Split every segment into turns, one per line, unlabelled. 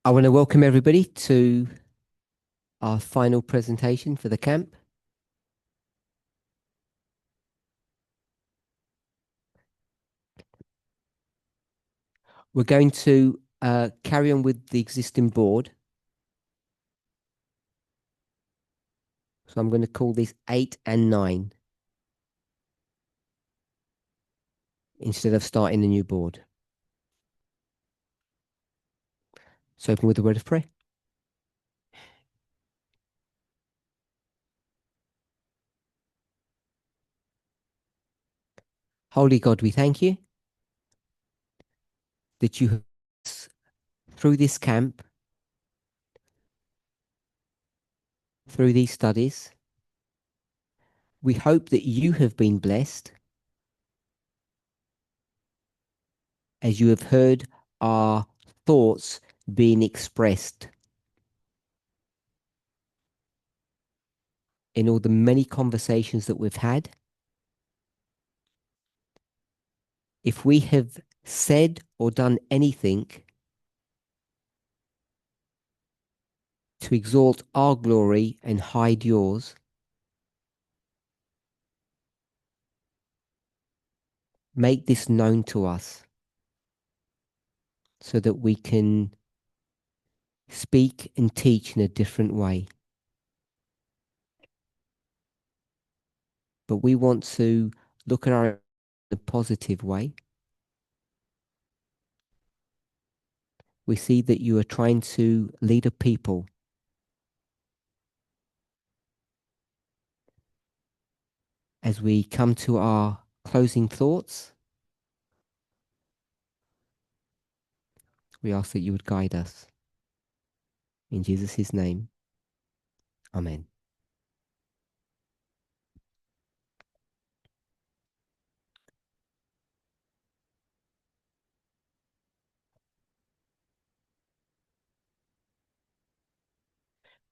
I want to welcome everybody to our final presentation for the camp. We're going to carry on with the existing board. So I'm going to call this 8 and 9 instead of starting a new board. So open with a word of prayer. Holy God, we thank you that you have through this camp, through these studies. We hope that you have been blessed as you have heard our thoughts being expressed in all the many conversations that we've had. If we have said or done anything to exalt our glory and hide yours, make this known to us so that we can speak and teach in a different way. But we want to look at our in a positive way. We see that you are trying to lead a people as we come to our closing thoughts. We ask that you would guide us. In Jesus' name, Amen.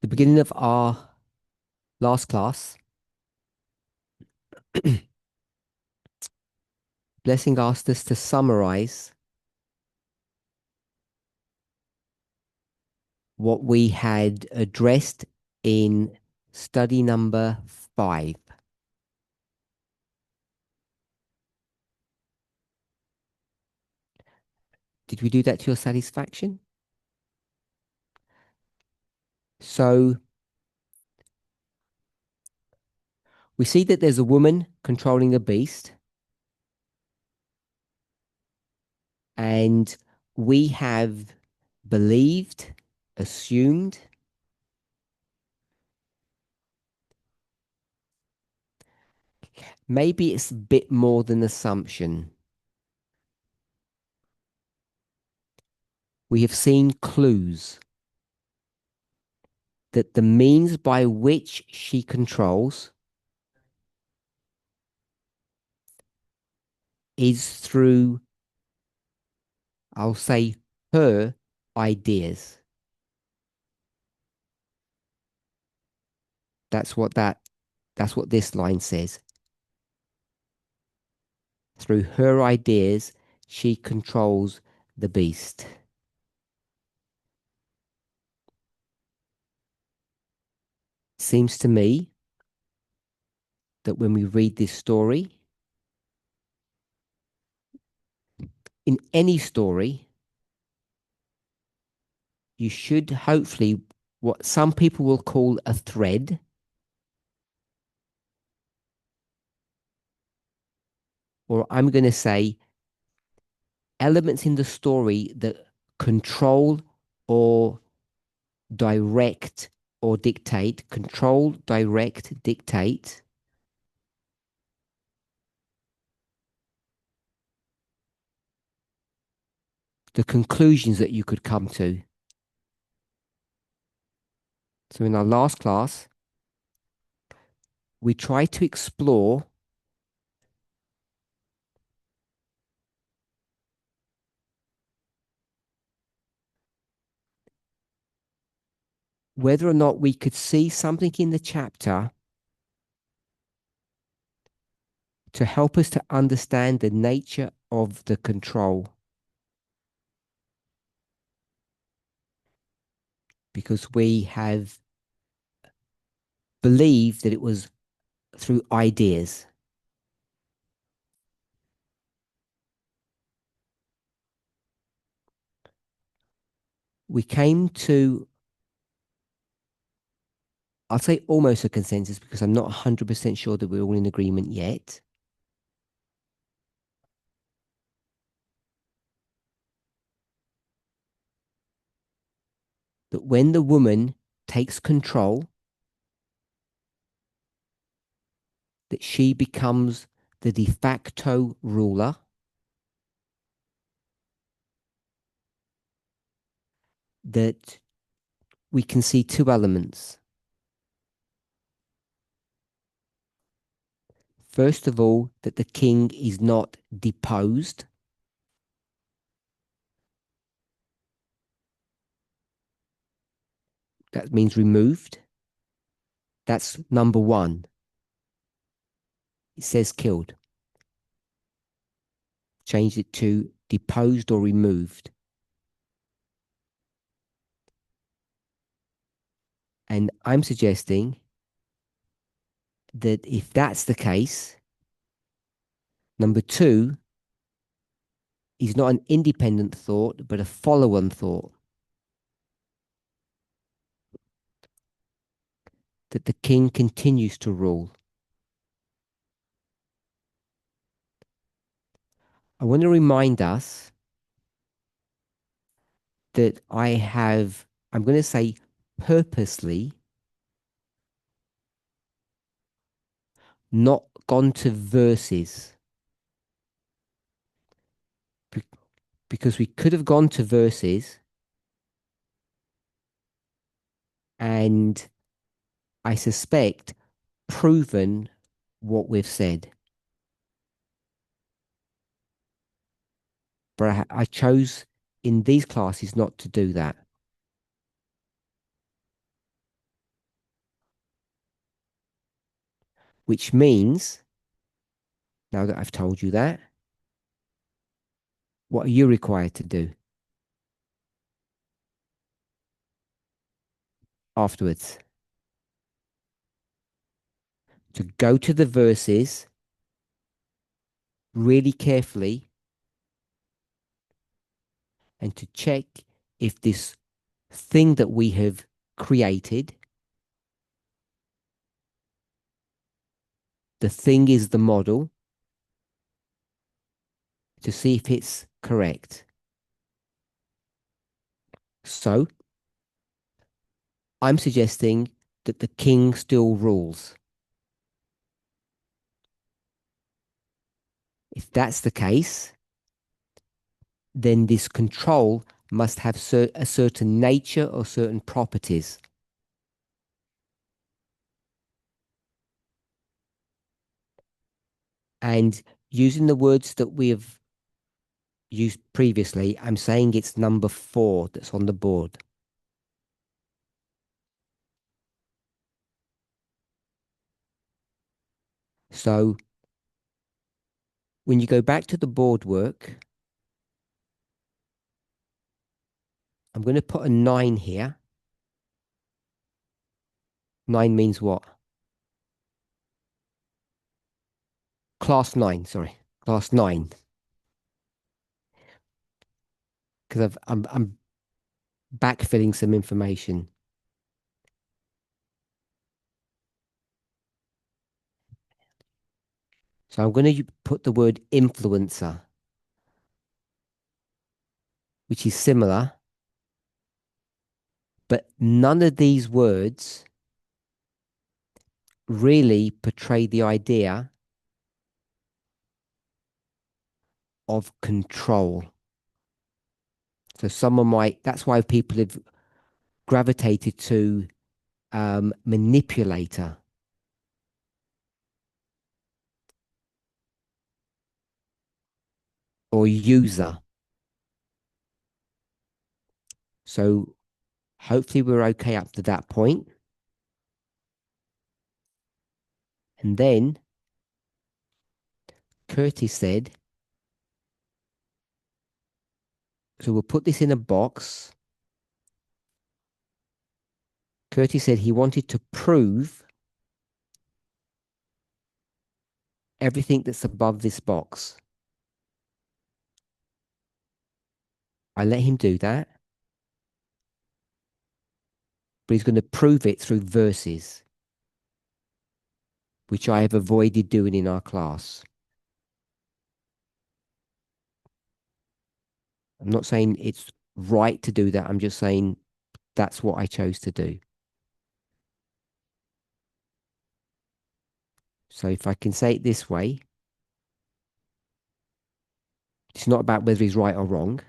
The beginning of our last class, Blessing asked us to summarize what we had addressed in study number 5. Did we do that to your satisfaction? So we see that there's a woman controlling a beast, and we have believed, assumed, maybe it's a bit more than assumption. We have seen clues that the means by which she controls is through, I'll say, her ideas. That's what this line says. Through her ideas, she controls the beast. Seems to me that when we read this story, in any story, you should hopefully, what some people will call a thread, or I'm going to say elements in the story that control or direct or dictate, control, direct, dictate the conclusions that you could come to. So in our last class, we tried to explore whether or not we could see something in the chapter to help us to understand the nature of the control. because we have believed that it was through ideas. We came to, I'll say almost a consensus because I'm not 100% sure that we're all in agreement yet. That when the woman takes control, that she becomes the de facto ruler, that we can see two elements. First of all, that the king is not deposed. That means removed. That's number one. It says killed. Change it to deposed or removed. And I'm suggesting that if that's the case, number two is not an independent thought, but a follow-on thought. That the king continues to rule. I want to remind us that I'm going to say purposely, not gone to verses. Because we could have gone to verses and I suspect proven what we've said. But I chose in these classes not to do that. Which means, now that I've told you that, what are you required to do afterwards? To go to the verses really carefully and to check if this thing that we have created, the thing is the model, to see if it's correct. So, I'm suggesting that the king still rules. If that's the case, then this control must have a certain nature or certain properties. And using the words that we have used previously, I'm saying it's number 4 that's on the board. So when you go back to the board work, I'm going to put a 9 here. 9 means what? Class 9, sorry. Class 9. Because I'm backfilling some information. So I'm going to put the word influencer, which is similar, but none of these words really portray the idea of control. So someone might, that's why people have gravitated to manipulator. Or user. So hopefully we're okay up to that point. And then Curtis said, so we'll put this in a box Curtis said he wanted to prove everything that's above this box. I let him do that, but he's going to prove it through verses, which I have avoided doing in our class. I'm not saying it's right to do that. I'm just saying that's what I chose to do. So if I can say it this way, it's not about whether he's right or wrong.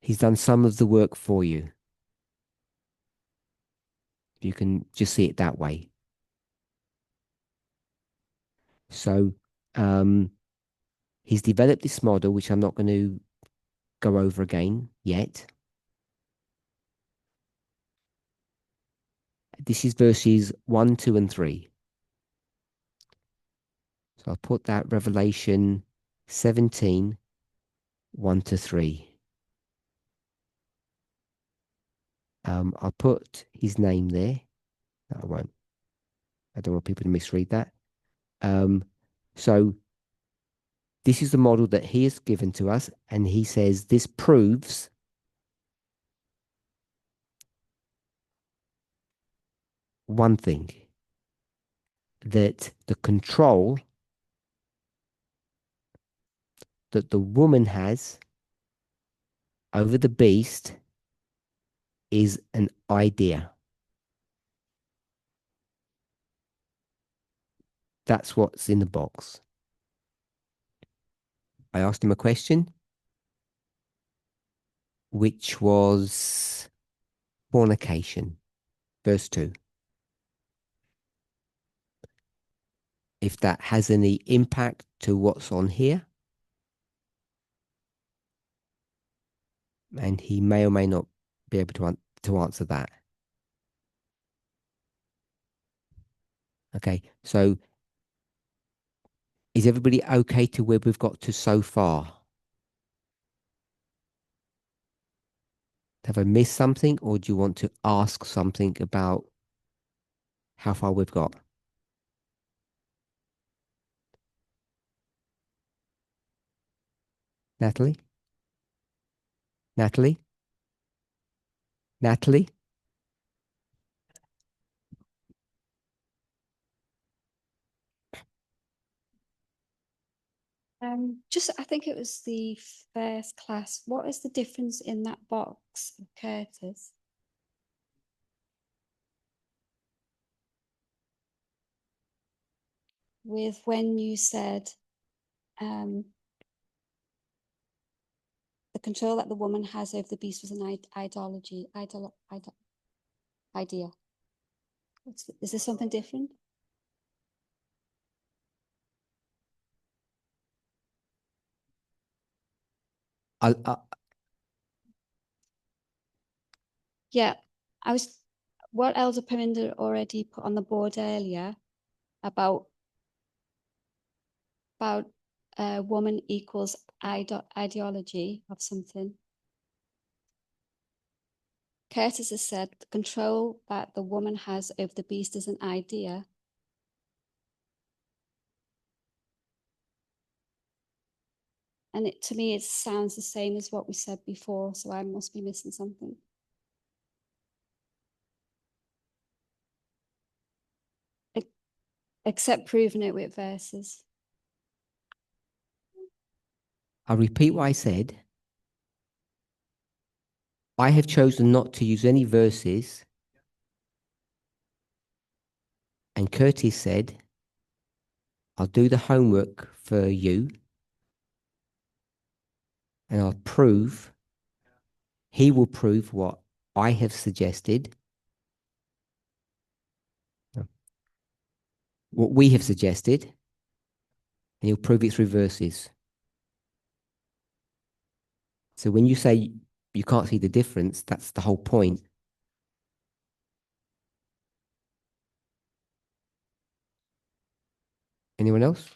He's done some of the work for you. You can just see it that way. So he's developed this model, which I'm not going to go over again yet. This is verses 1, 2, and 3. So I'll put that Revelation 17, 1 to 3. I'll put his name there. No, I won't. I don't want people to misread that. So this is the model that he has given to us, and he says this proves one thing, that the control that the woman has over the beast is an idea. That's what's in the box. I asked him a question, which was fornication, verse 2. If that has any impact to what's on here, and he may or may not be able to answer that. Okay, so is everybody okay to where we've got to so far? Have I missed something, or do you want to ask something about how far we've got? Natalie? Natalie? Natalie?
Just, I think it was the first class. What is the difference in that box, Curtis? With when you said the control that the woman has over the beast was an idea. Is there something different? Yeah, I was what Elder Parminder already put on the board earlier about woman equals ideology of something. Curtis has said the control that the woman has over the beast is an idea. And to me, it sounds the same as what we said before, so I must be missing something. Except proving it with verses.
I'll repeat what I said. I have chosen not to use any verses. And Curtis said, I'll do the homework for you. And I'll prove, he will prove what I have suggested. What we have suggested. And he'll prove it through verses. So when you say you can't see the difference, that's the whole point. Anyone else?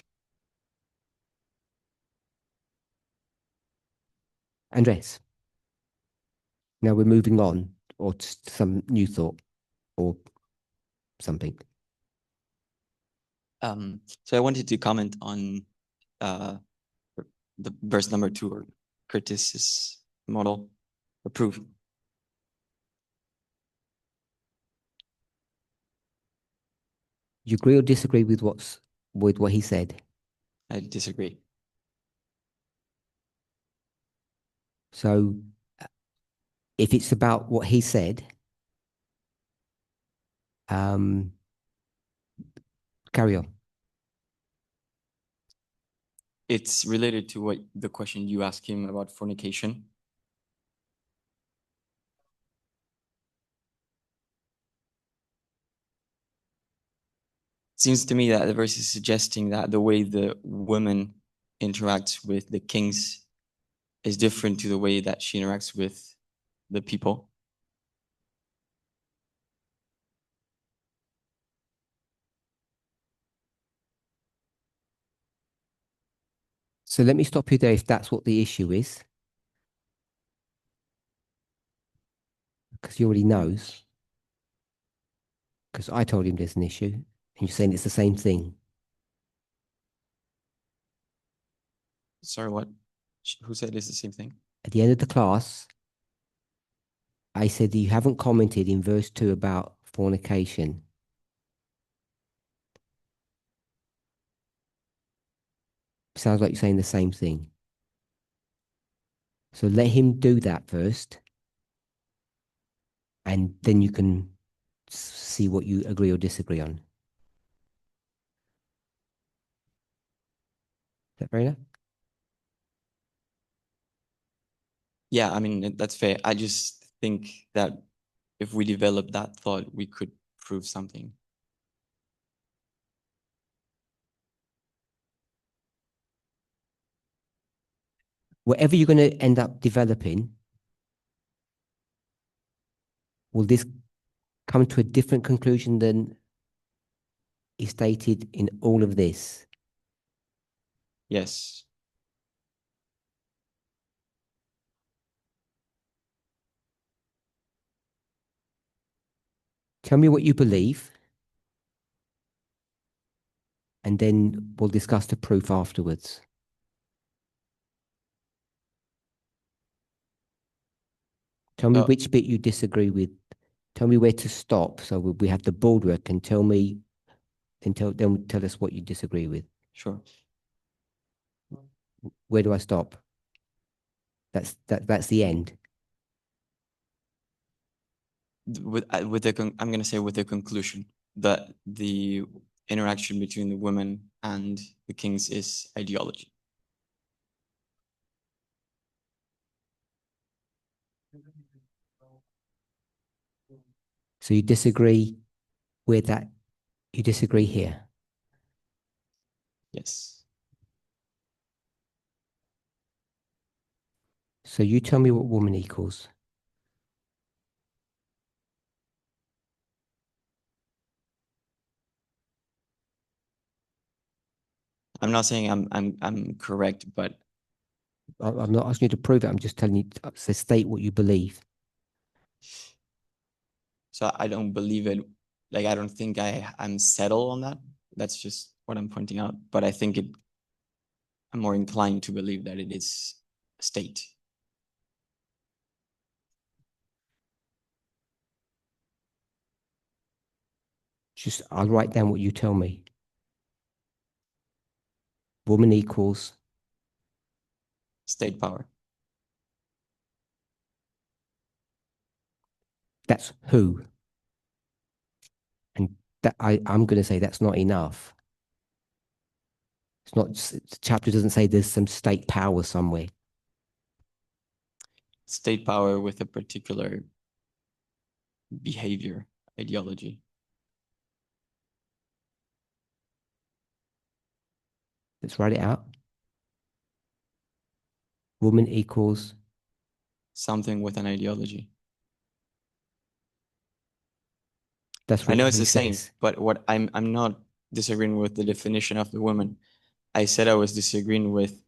Andres. Now we're moving on. or some new thought or something.
So I wanted to comment on the verse number 2, or Curtis's model or proof.
You agree or disagree with what he said?
I disagree.
So if it's about what he said, carry on.
It's related to what the question you asked him about fornication. Seems to me that the verse is suggesting that the way the woman interacts with the kings is different to the way that she interacts with the people.
So let me stop you there if that's what the issue is. Because he already knows. Because I told him there's an issue, and you're saying it's the same thing.
Sorry, what? Who said it's the same thing?
At the end of the class, I said that you haven't commented in verse 2 about fornication. Sounds like you're saying the same thing. So let him do that first, and then you can see what you agree or disagree on. Is that fair enough?
Yeah, I mean, that's fair. I just think that if we develop that thought, we could prove something.
Whatever you're going to end up developing, will this come to a different conclusion than is stated in all of this?
Yes.
Tell me what you believe, and then we'll discuss the proof afterwards. Tell me which bit you disagree with. Tell me where to stop. So we have the board work, and tell me, then tell us what you disagree with.
Sure.
Where do I stop? That's the end.
I'm going to say with the conclusion that the interaction between the women and the kings is ideology.
So you disagree with that. You disagree here.
Yes.
So you tell me what woman equals.
I'm not saying I'm correct, but
I'm not asking you to prove it. I'm just telling you to state what you believe.
so I don't believe it. Like, I don't think I'm settled on that. That's just what I'm pointing out. But I think I'm more inclined to believe that it is a state.
Just I'll write down what you tell me. Woman equals.
State power.
That's who. And that I'm going to say that's not enough. It's not. The chapter doesn't say there's some state power somewhere.
State power with a particular behavior, ideology.
Let's write it out. Woman equals.
Something with an ideology.
That's
I
what
know it's
he
the same,
says.
but what I'm not disagreeing with the definition of the woman. I said I was disagreeing with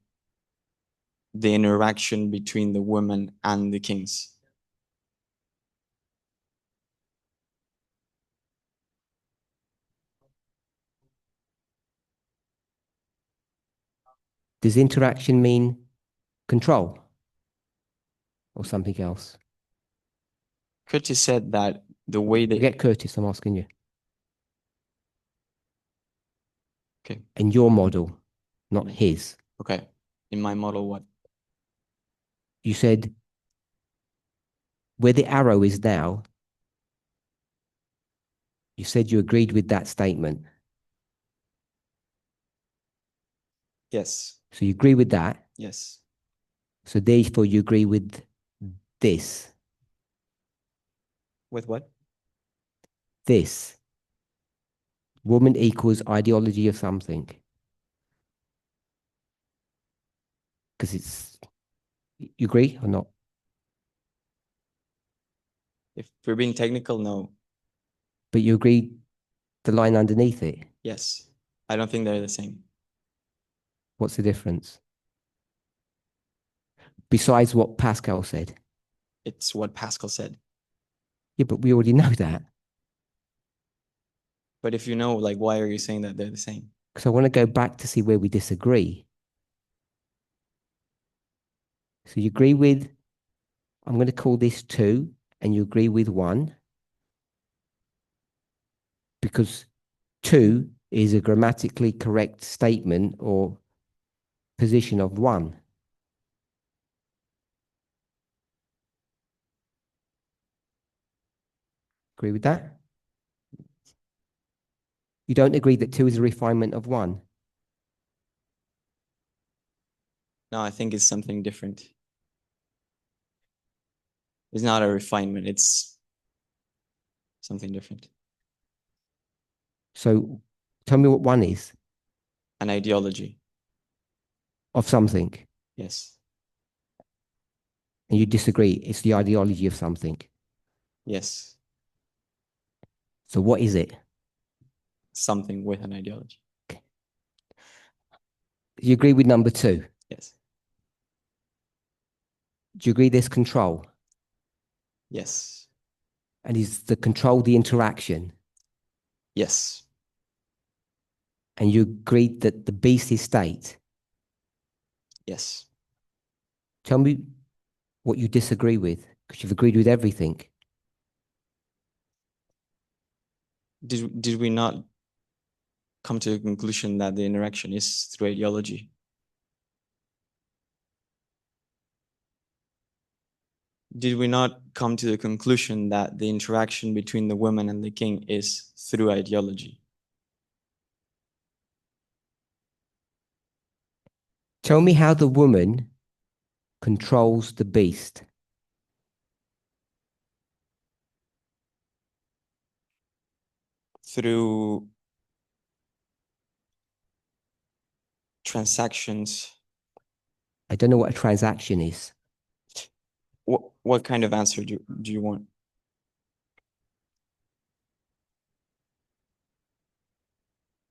the interaction between the woman and the kings.
Does interaction mean control or something else?
Curtis said that the way they
Forget Curtis, I'm asking you.
okay.
In your model, not his.
Okay. In my model, what?
You said where the arrow is now, you said you agreed with that statement.
Yes.
So you agree with that.
Yes.
So therefore you agree with this.
With what?
This. Woman equals ideology of something. Because it's, you agree or not?
If we're being technical, no.
But you agree the line underneath it.
Yes. I don't think they're the same.
What's the difference? Besides what Pascal said.
It's what Pascal said.
Yeah, but we already know that.
But if you know, like, why are you saying that they're the same?
Because I want to go back to see where we disagree. So you agree with, I'm going to call this 2, and you agree with 1. Because 2 is a grammatically correct statement or position of 1. Agree with that? You don't agree that 2 is a refinement of 1?
No, I think it's something different. It's not a refinement. It's something different.
So tell me what 1 is
An ideology.
of something.
Yes.
And you disagree. It's the ideology of something.
Yes.
So what is it?
Something with an ideology.
You agree with number 2?
Yes.
Do you agree there's control?
Yes.
And is the control the interaction?
Yes.
And you agreed that the beast is state?
Yes.
Tell me what you disagree with, because you've agreed with everything.
Did we not come to the conclusion that the interaction is through ideology? Did we not come to the conclusion that the interaction between the woman and the king is through ideology?
Tell me how the woman controls the beast.
Through transactions.
I don't know what a transaction is.
What kind of answer do you want?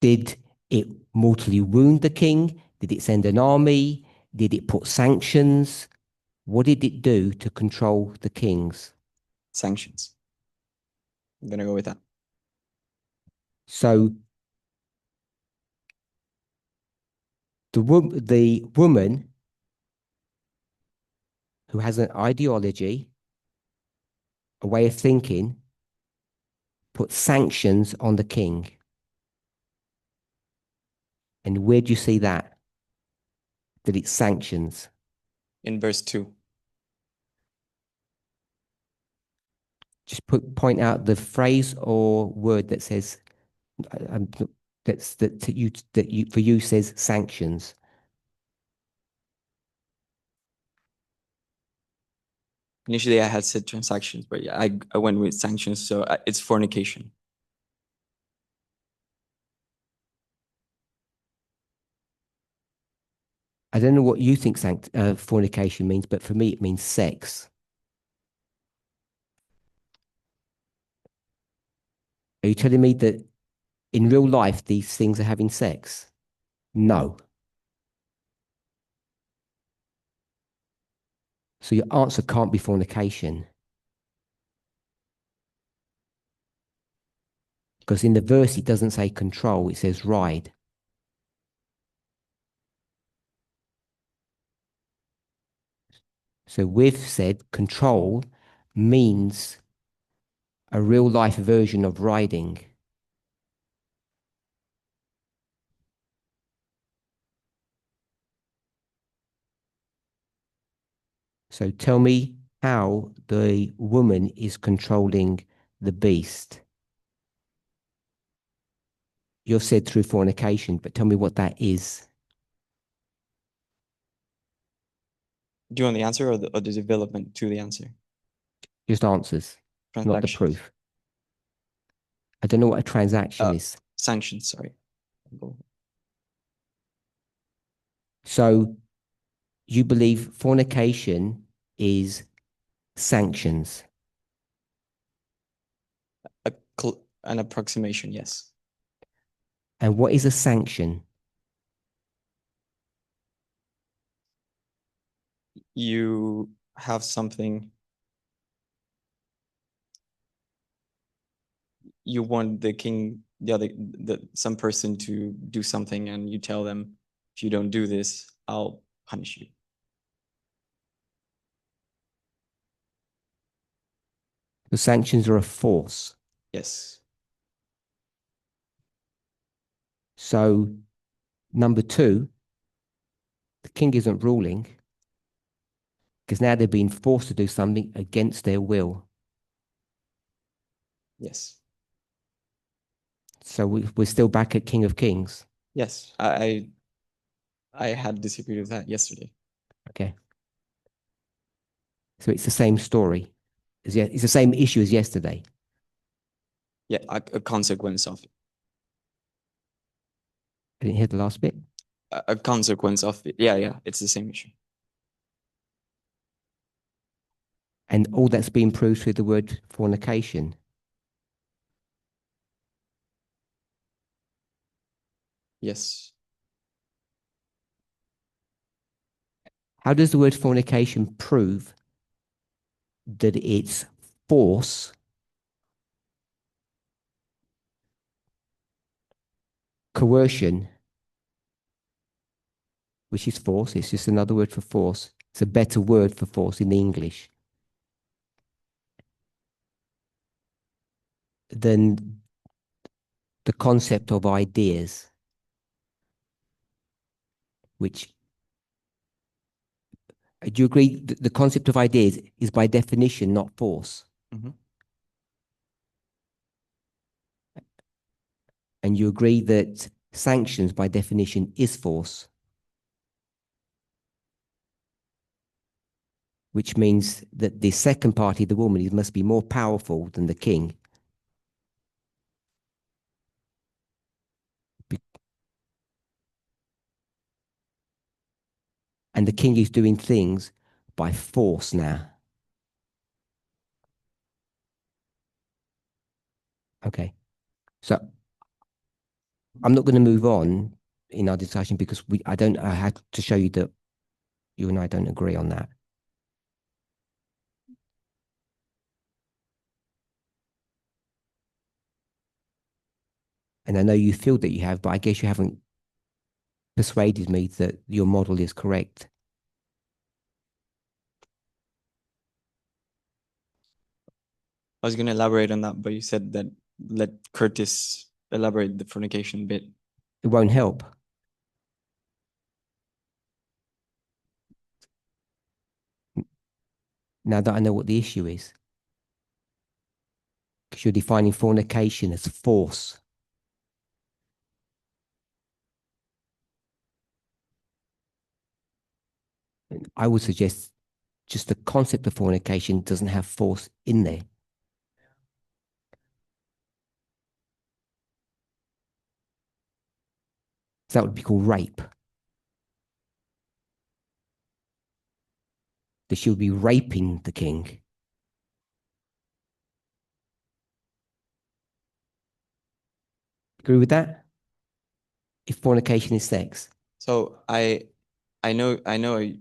Did it mortally wound the king? Did it send an army? Did it put sanctions? What did it do to control the kings?
Sanctions. I'm gonna go with that.
So the woman who has an ideology, a way of thinking, put sanctions on the king. And where do you see that? That it's sanctions.
In verse 2.
Just point out the phrase or word that says that for you says sanctions.
Initially, I had said transactions, but yeah, I went with sanctions. So it's fornication.
I don't know what you think fornication means, but for me it means sex. Are you telling me that in real life these things are having sex? No. So your answer can't be fornication. Because in the verse it doesn't say control, it says ride. So we've said control means a real life version of riding. So tell me how the woman is controlling the beast. You've said through fornication, but tell me what that is.
Do you want the answer or the development to the answer?
Just answers, not the
Transactions.
proof. I don't know what a transaction is.
Sanctions, sorry.
So you believe fornication is sanctions.
An approximation, yes.
And what is a sanction?
You have something, you want the king, some person to do something, and you tell them, if you don't do this, I'll punish you.
The sanctions are a force.
Yes.
So, number two, the king isn't ruling because now they're being forced to do something against their will.
Yes.
So we're still back at King of Kings.
Yes. I had disagreed with that yesterday.
Okay. So it's the same story. It's the same issue as yesterday.
Yeah, a consequence of it.
I didn't hear the last bit.
A consequence of it. Yeah, it's the same issue.
And all that's been proved through the word fornication.
Yes.
How does the word fornication prove that it's force, coercion, which is force? It's just another word for force. It's a better word for force in English than the concept of ideas, which do you agree that the concept of ideas is by definition not force?
Mhm.
And you agree that sanctions by definition is force, which means that the second party, the woman, must be more powerful than the king. And the king is doing things by force now. Okay. So I'm not going to move on in our discussion because I had to show you that you and I don't agree on that. And I know you feel that you have, but I guess you haven't persuaded me that your model is correct.
I was going to elaborate on that, but you said that let Curtis elaborate the fornication bit.
It won't help. Now that I know what the issue is. Because you're defining fornication as force. And I would suggest just the concept of fornication doesn't have force in there. So that would be called rape. That she would be raping the king. Agree with that? If fornication is sex.
So I know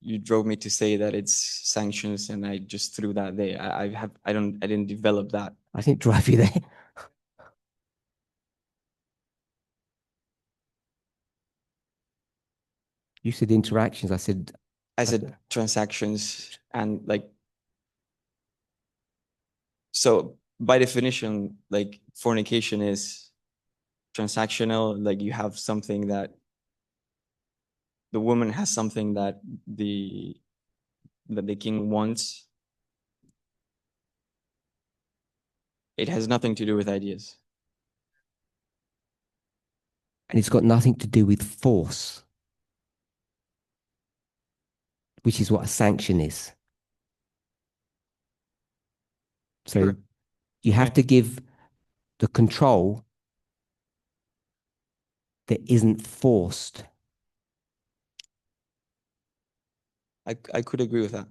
you drove me to say that it's sanctions, and I just threw that there. I didn't develop that.
I didn't drive you there. You said interactions. I said
as a transactions and like, so by definition, like fornication is transactional, like you have something that the woman has something that the king wants. It has nothing to do with ideas.
And it's got nothing to do with force, which is what a sanction is. So
Sure.
you have
Yeah.
to give the control that isn't forced.
I could agree with that.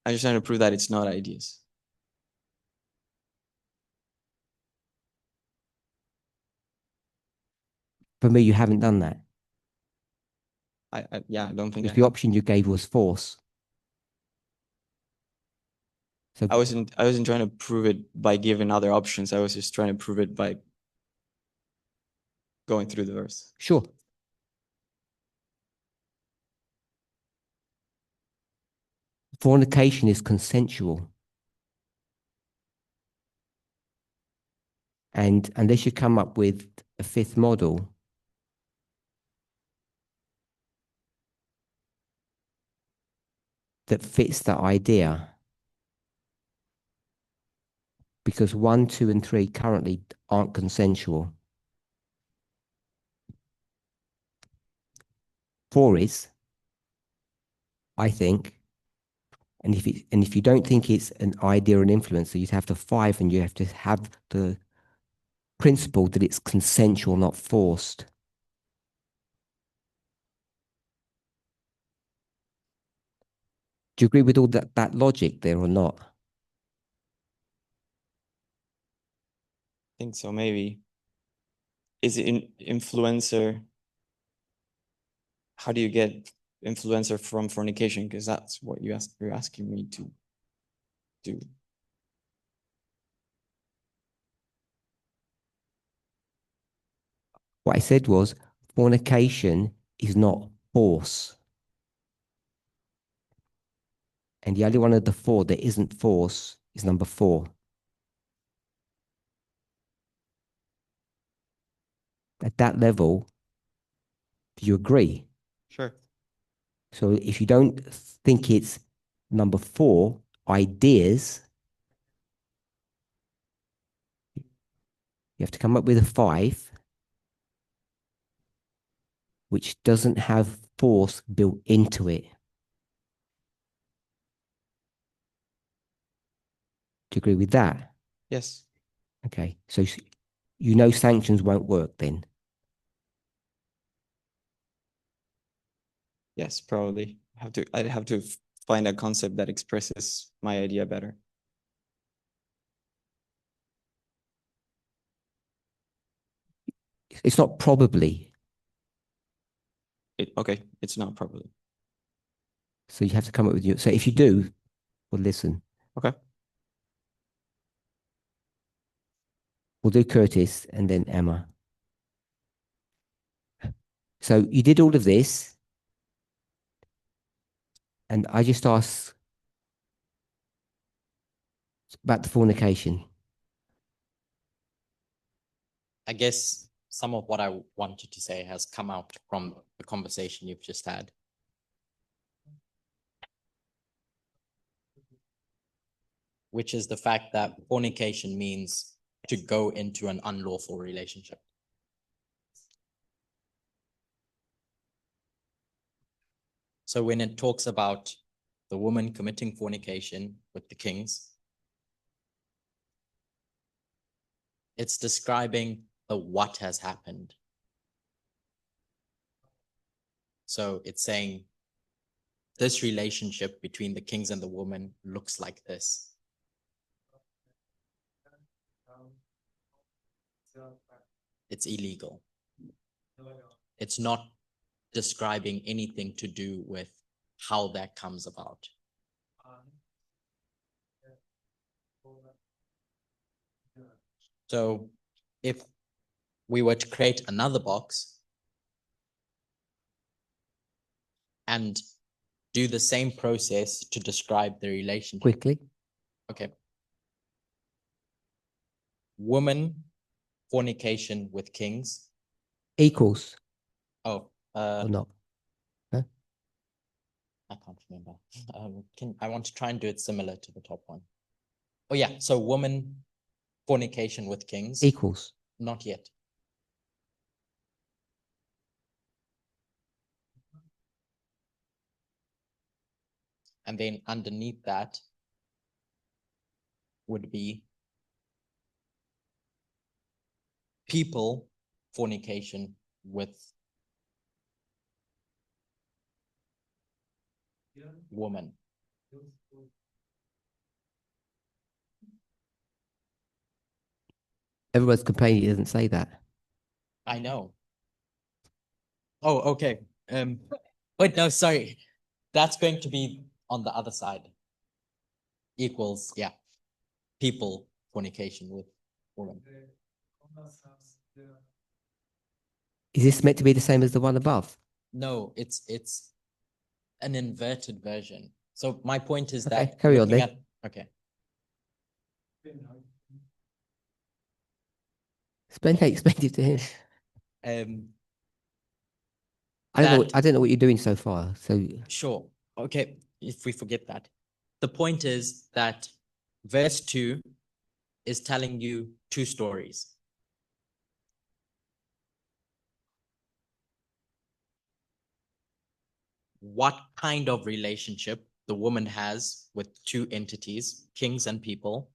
I'm just trying to prove that it's not ideas.
For me, you haven't done that.
Yeah, I don't think
Because
I
the
have.
option you gave was force. So
I wasn't trying to prove it by giving other options. I was just trying to prove it by going through the verse.
sure. Fornication is consensual. And unless you come up with a fifth model, that fits that idea, because 1, 2, and 3 currently aren't consensual. 4 is, I think. And if you don't think it's an idea or an influencer, you'd have to 5, and you have to have the principle that it's consensual, not forced. Do you agree with all that logic there or not?
I think so, maybe. Is it influencer? How do you get influencer from fornication? Because that's what you're asking me to do.
What I said was fornication is not force. And the only one of the 4 that isn't force is number 4. At that level, do you agree?
Sure.
So if you don't think it's number 4, ideas, you have to come up with a 5, which doesn't have force built into it. Do you agree with that?
Yes.
Okay. So you know sanctions won't work then.
Yes, probably. I'd have to find a concept that expresses my idea better.
It's not probably.
Okay, it's not probably.
So you have to come up with your. So if you do, well, listen.
Okay.
We'll do Curtis and then Emma. So you did all of this, and I just asked about the fornication.
I guess some of what I wanted to say has come out from the conversation you've just had. Which is the fact that fornication means to go into an unlawful relationship. So when it talks about the woman committing fornication with the kings, it's describing the what has happened. So it's saying this relationship between the kings and the woman looks like this. It's illegal. It's not describing anything to do with how that comes about. So if we were to create another box, and do the same process to describe the relationship.
Quickly.
Okay. Woman fornication with kings.
Equals
Oh,
or not?
I can't remember. I want to try and do it similar to the top one. Oh yeah, so woman fornication with kings.
Equals.
Not yet. And then underneath that would be people fornication with woman.
Everyone's complaining it doesn't say that.
I know. Oh, okay. Wait, no, sorry. That's going to be on the other side. Equals, yeah. People fornication with woman.
Is this meant to be the same as the one above?
No, it's an inverted version. So my point is
Okay,
that
carry on
looking
then.
okay.
Explain it to him.
Um,
I don't know.
that-
I don't know what you're doing so far. So
Sure. Okay. If we forget that, the point is that verse 2 is telling you two stories. What kind of relationship the woman has with two entities, kings and people.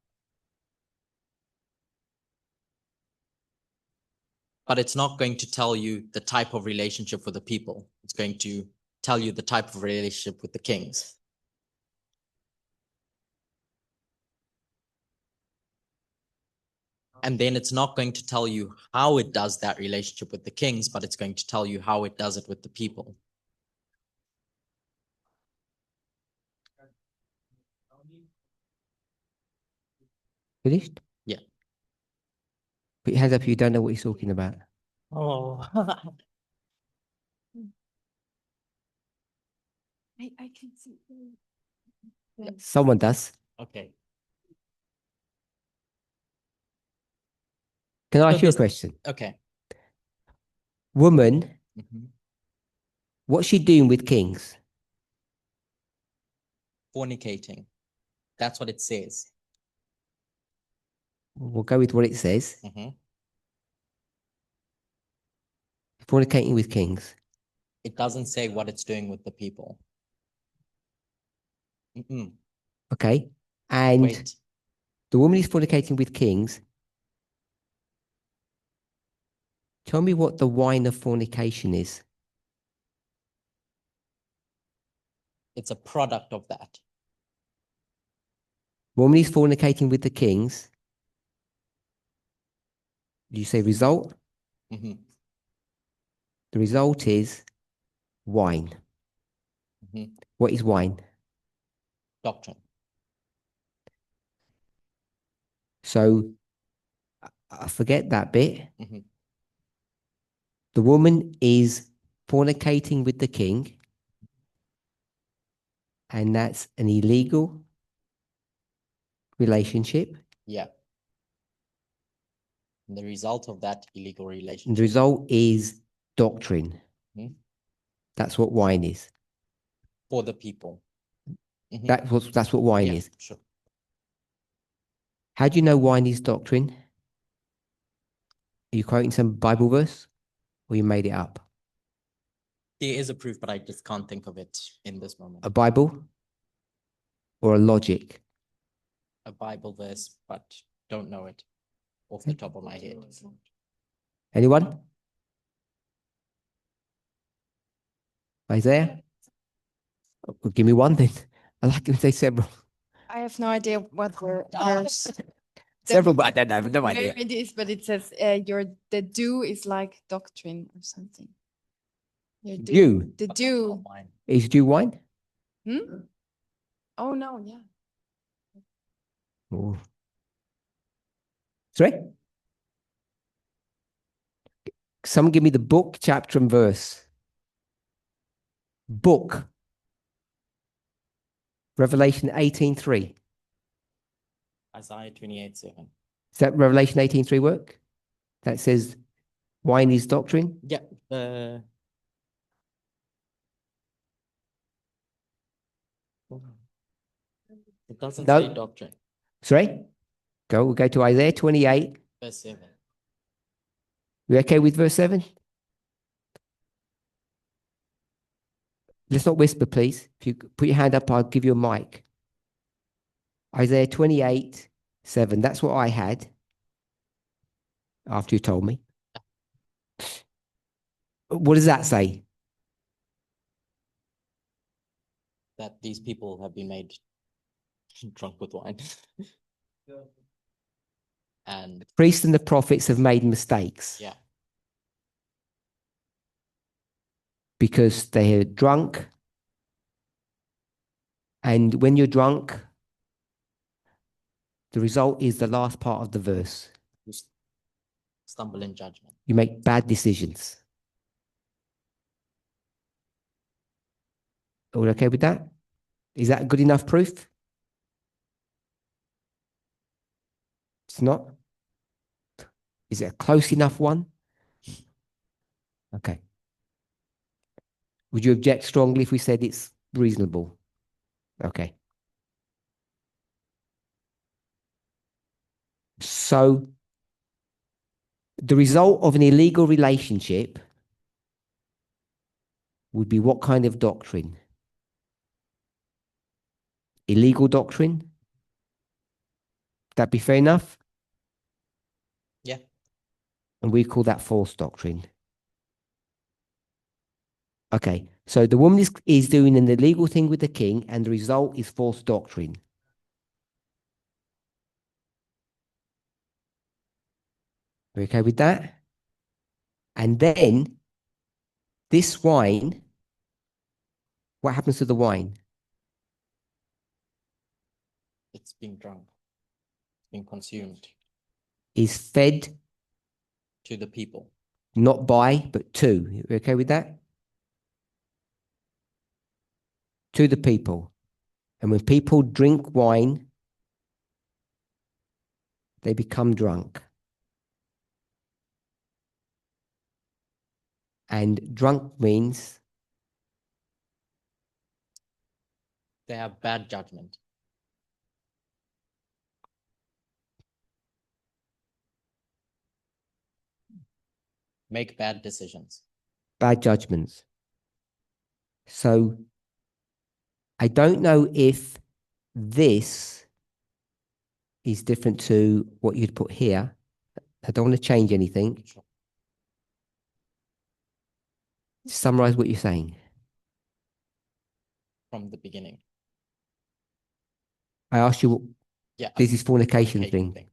But it's not going to tell you the type of relationship for the people. It's going to tell you the type of relationship with the kings. And then it's not going to tell you how it does that relationship with the kings, but it's going to tell you how it does it with the people.
finished?
Yeah.
Put your hands up if you don't know what he's talking about.
Oh.
I can see.
Someone does.
Okay.
Can I
So
ask you a
this-
question?
Okay.
Woman,
Mhm.
what's she doing with kings?
Fornicating. That's what it says.
We'll go with what it says.
Mhm.
Fornicating with kings.
It doesn't say what it's doing with the people. Mm-mm.
Okay. And
Wait.
the woman is fornicating with kings. Tell me what the wine of fornication is.
It's a product of that.
Woman is fornicating with the kings. Did you say result?
Mhm.
The result is wine.
Mhm.
What is wine?
Doctrine.
So I forget that bit.
Mhm.
The woman is fornicating with the king, and that's an illegal relationship.
Yeah. And the result of that illegal
And
relationship.
the result is doctrine.
Mhm.
That's what wine is.
For the people. Mhm.
That's what wine
Yeah,
is.
sure.
How do you know wine is doctrine? Are you quoting some Bible verse or you made it up?
There is a proof, but I just can't think of it in this moment.
A Bible or a logic?
A Bible verse, but don't know it off the top of my head.
Anyone? Isaiah? Well, give me one then. I like to say several.
I have no idea what verse
Several, but I don't know. No
where
idea.
it is, but it says the dew is like doctrine or something. Your
Dew.
The dew.
Mine.
Is dew wine?
Hmm? Oh no, yeah.
Oh. Sorry? Someone give me the book, chapter, and verse. book. Revelation 18:3.
Isaiah 28:7.
Does that Revelation 18:3 work? That says wine is doctrine.
Yeah. It doesn't
No.
say doctrine.
Sorry? We'll go to Isaiah 28.
Verse 7.
You okay with verse 7? Let's not whisper, please. If you put your hand up, I'll give you a mic. Isaiah 28:7. That's what I had after you told me. What does that say?
That these people have been made drunk with wine. And
Priests and the prophets have made mistakes
yeah,
because they are drunk. And when you're drunk, the result is the last part of the verse.
you stumble in judgment.
You make bad decisions. Are we okay with that? Is that good enough proof? It's not? Is it a close enough one? Okay. Would you object strongly if we said it's reasonable? Okay. So the result of an illegal relationship would be what kind of doctrine? Illegal doctrine? That be fair enough?
Yeah.
And we call that false doctrine. Okay, so the woman is doing an illegal thing with the king, and the result is false doctrine. We okay with that? And then this wine, what happens to the wine?
It's being drunk. It's being consumed
Is fed
to the people.
not by, but to. We okay with that? To the people. And when people drink wine, they become drunk. And drunk means
They have bad judgment. Make bad decisions.
bad judgments. So I don't know if this is different to what you'd put here. I don't want to change anything.
Sure.
Summarize what you're saying.
From the beginning.
I asked you,
Yeah.
this is fornication thing.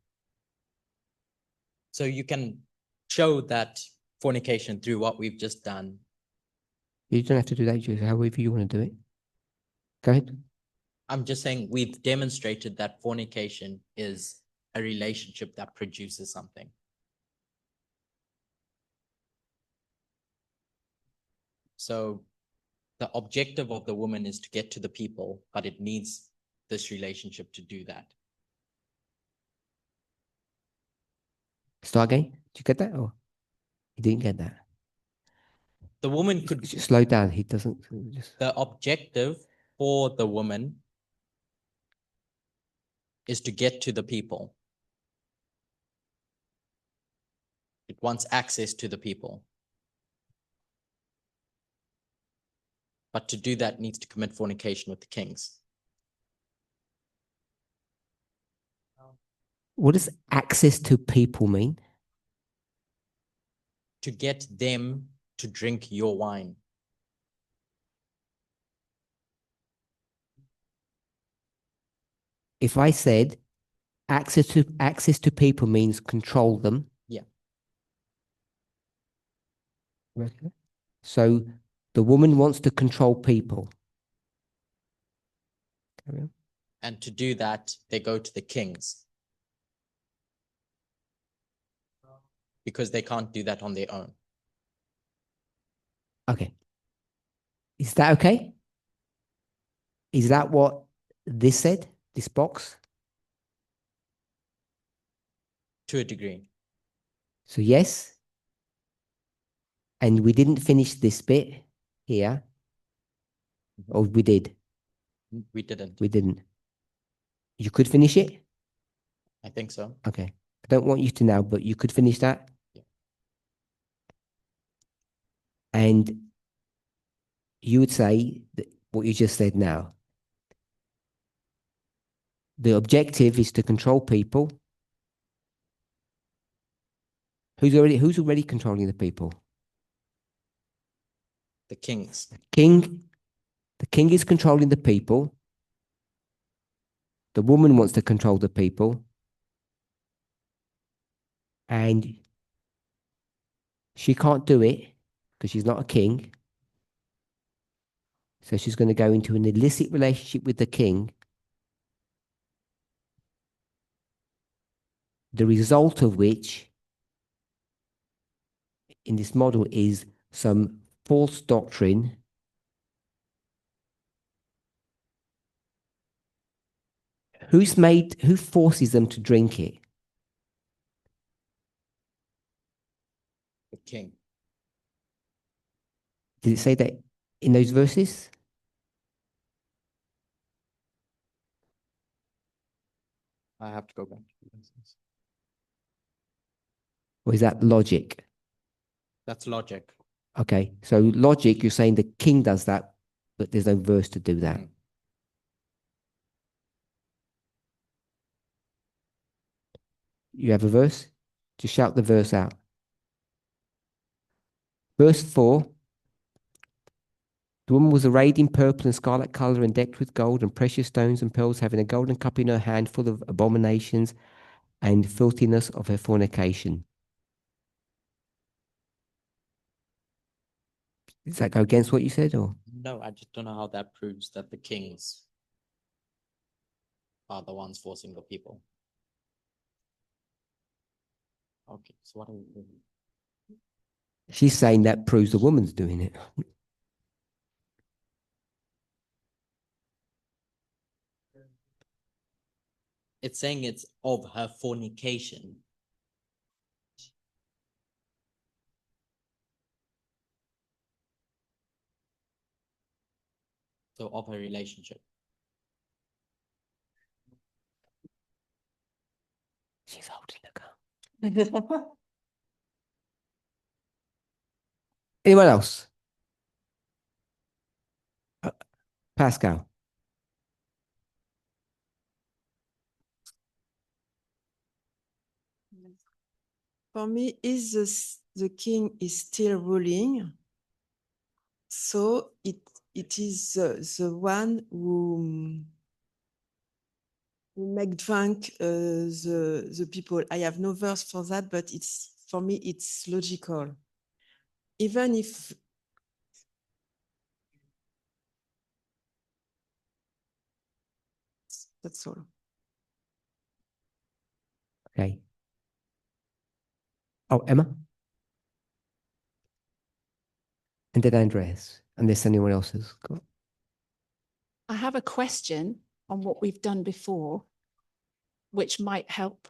So you can show that fornication through what we've just done.
You don't have to do that, Jules, however you want to do it. Go ahead.
I'm just saying we've demonstrated that fornication is a relationship that produces something. So the objective of the woman is to get to the people, but it needs this relationship to do that.
Start again. Did you get that? Or you didn't get that?
The woman could,
Just slow down. He doesn't just.
the objective for the woman is to get to the people. It wants access to the people. But to do that needs to commit fornication with the kings.
What does access to people mean?
To get them to drink your wine.
If I said access to people means control them.
Yeah.
Okay. So the woman wants to control people. Carry on.
And to do that, they go to the kings. Because they can't do that on their own.
Okay. Is that okay? Is that what this said, this box?
To a degree.
So yes. And we didn't finish this bit here. Or we did?
We didn't.
We didn't. You could finish it?
I think so.
Okay. I don't want you to now, but you could finish that.
Yeah.
And you would say that what you just said now. The objective is to control people. Who's already controlling the people?
The kings.
King. The king is controlling the people. The woman wants to control the people. And she can't do it because she's not a king. So she's going to go into an illicit relationship with the king. The result of which in this model is some false doctrine who forces them to drink it?
The king.
Did it say that in those verses?
I have to go back.
Or is that logic?
That's logic.
Okay, so logic, you're saying the king does that, but there's no verse to do that.
Mhm.
You have a verse? Just shout the verse out. Verse 4. The woman was arrayed in purple and scarlet color and decked with gold and precious stones and pearls, having a golden cup in her hand full of abominations and filthiness of her fornication. Does that go against what you said, or?
No, I just don't know how that proves that the kings are the ones forcing the people. Okay, so what are we doing?
She's saying that proves the woman's doing it.
It's saying it's of her fornication. So of her relationship.
She's holding the gun. Anyone else? Pascal.
For me, is the king is still ruling, so it is the one who make drunk the people. I have no verse for that, but it's for me it's logical. Even if that's all.
Okay. Oh, Emma? And then Andreas, unless anyone else has got.
I have a question on what we've done before, which might help.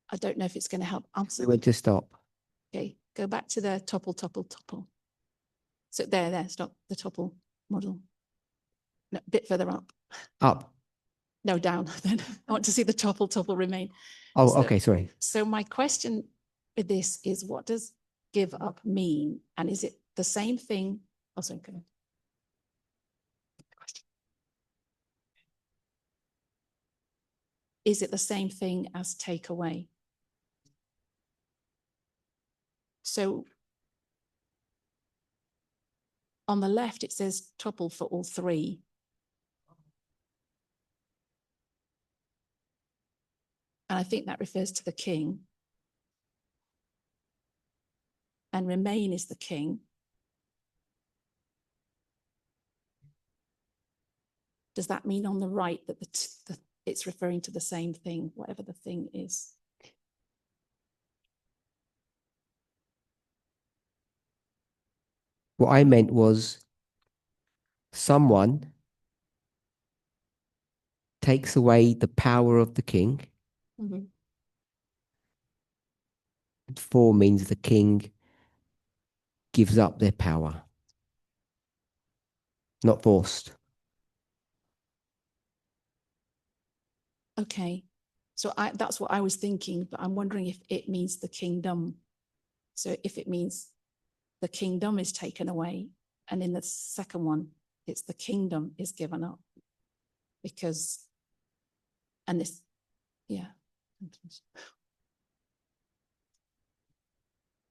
I don't know if it's going to help answer.
We went to stop.
Okay, go back to the topple, topple, topple. So there, stop the topple model. No, a bit further up.
Up.
No, down. Then I want to see the topple, topple remain.
Oh,
So-
okay, sorry.
So my question with this is, what does give up mean? And is it the same thing? Oh, sorry, go ahead. Question. Is it the same thing as take away? So on the left, it says topple for all three. And I think that refers to the king. And remain is the king. Does that mean on the right that it's referring to the same thing, whatever the thing is?
What I meant was someone takes away the power of the king.
Mhm.
4 means the king gives up their power, not forced.
Okay. So that's what I was thinking, but I'm wondering if it means the kingdom. So if it means the kingdom is taken away, and in the second one, it's the kingdom is given up. Because, and this, yeah.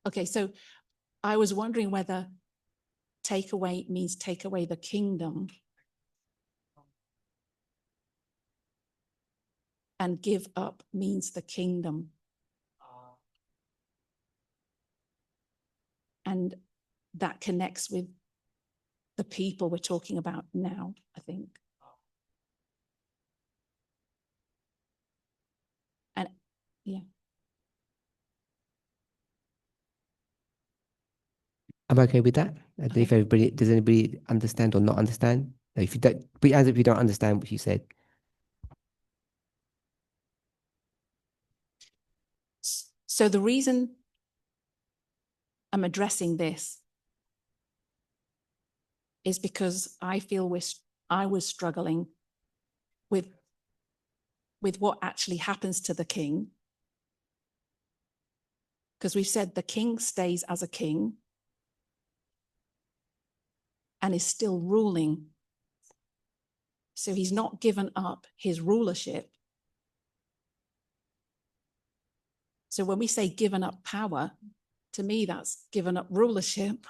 Okay, so I was wondering whether take away means take away the kingdom and give up means the kingdom. And that connects with the people we're talking about now, I think. And yeah.
I'm okay with that.
Okay.
If everybody, does anybody understand or not understand? If you don't, put your hands up if you don't understand what she said.
So the reason I'm addressing this is because I feel I was struggling with what actually happens to the king. Because we've said the king stays as a king and is still ruling. So he's not given up his rulership. So when we say given up power, to me, that's given up rulership.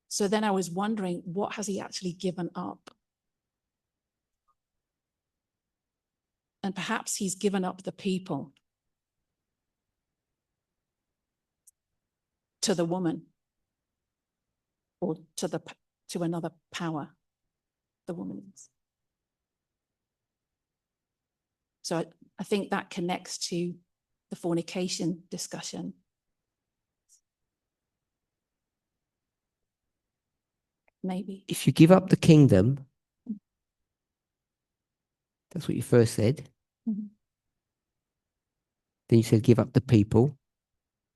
So then I was wondering, what has he actually given up? And perhaps he's given up the people to the woman or to another power, the woman is. So I think that connects to the fornication discussion. Maybe.
If you give up the kingdom, that's what you first said.
Mhm.
Then you said give up the people.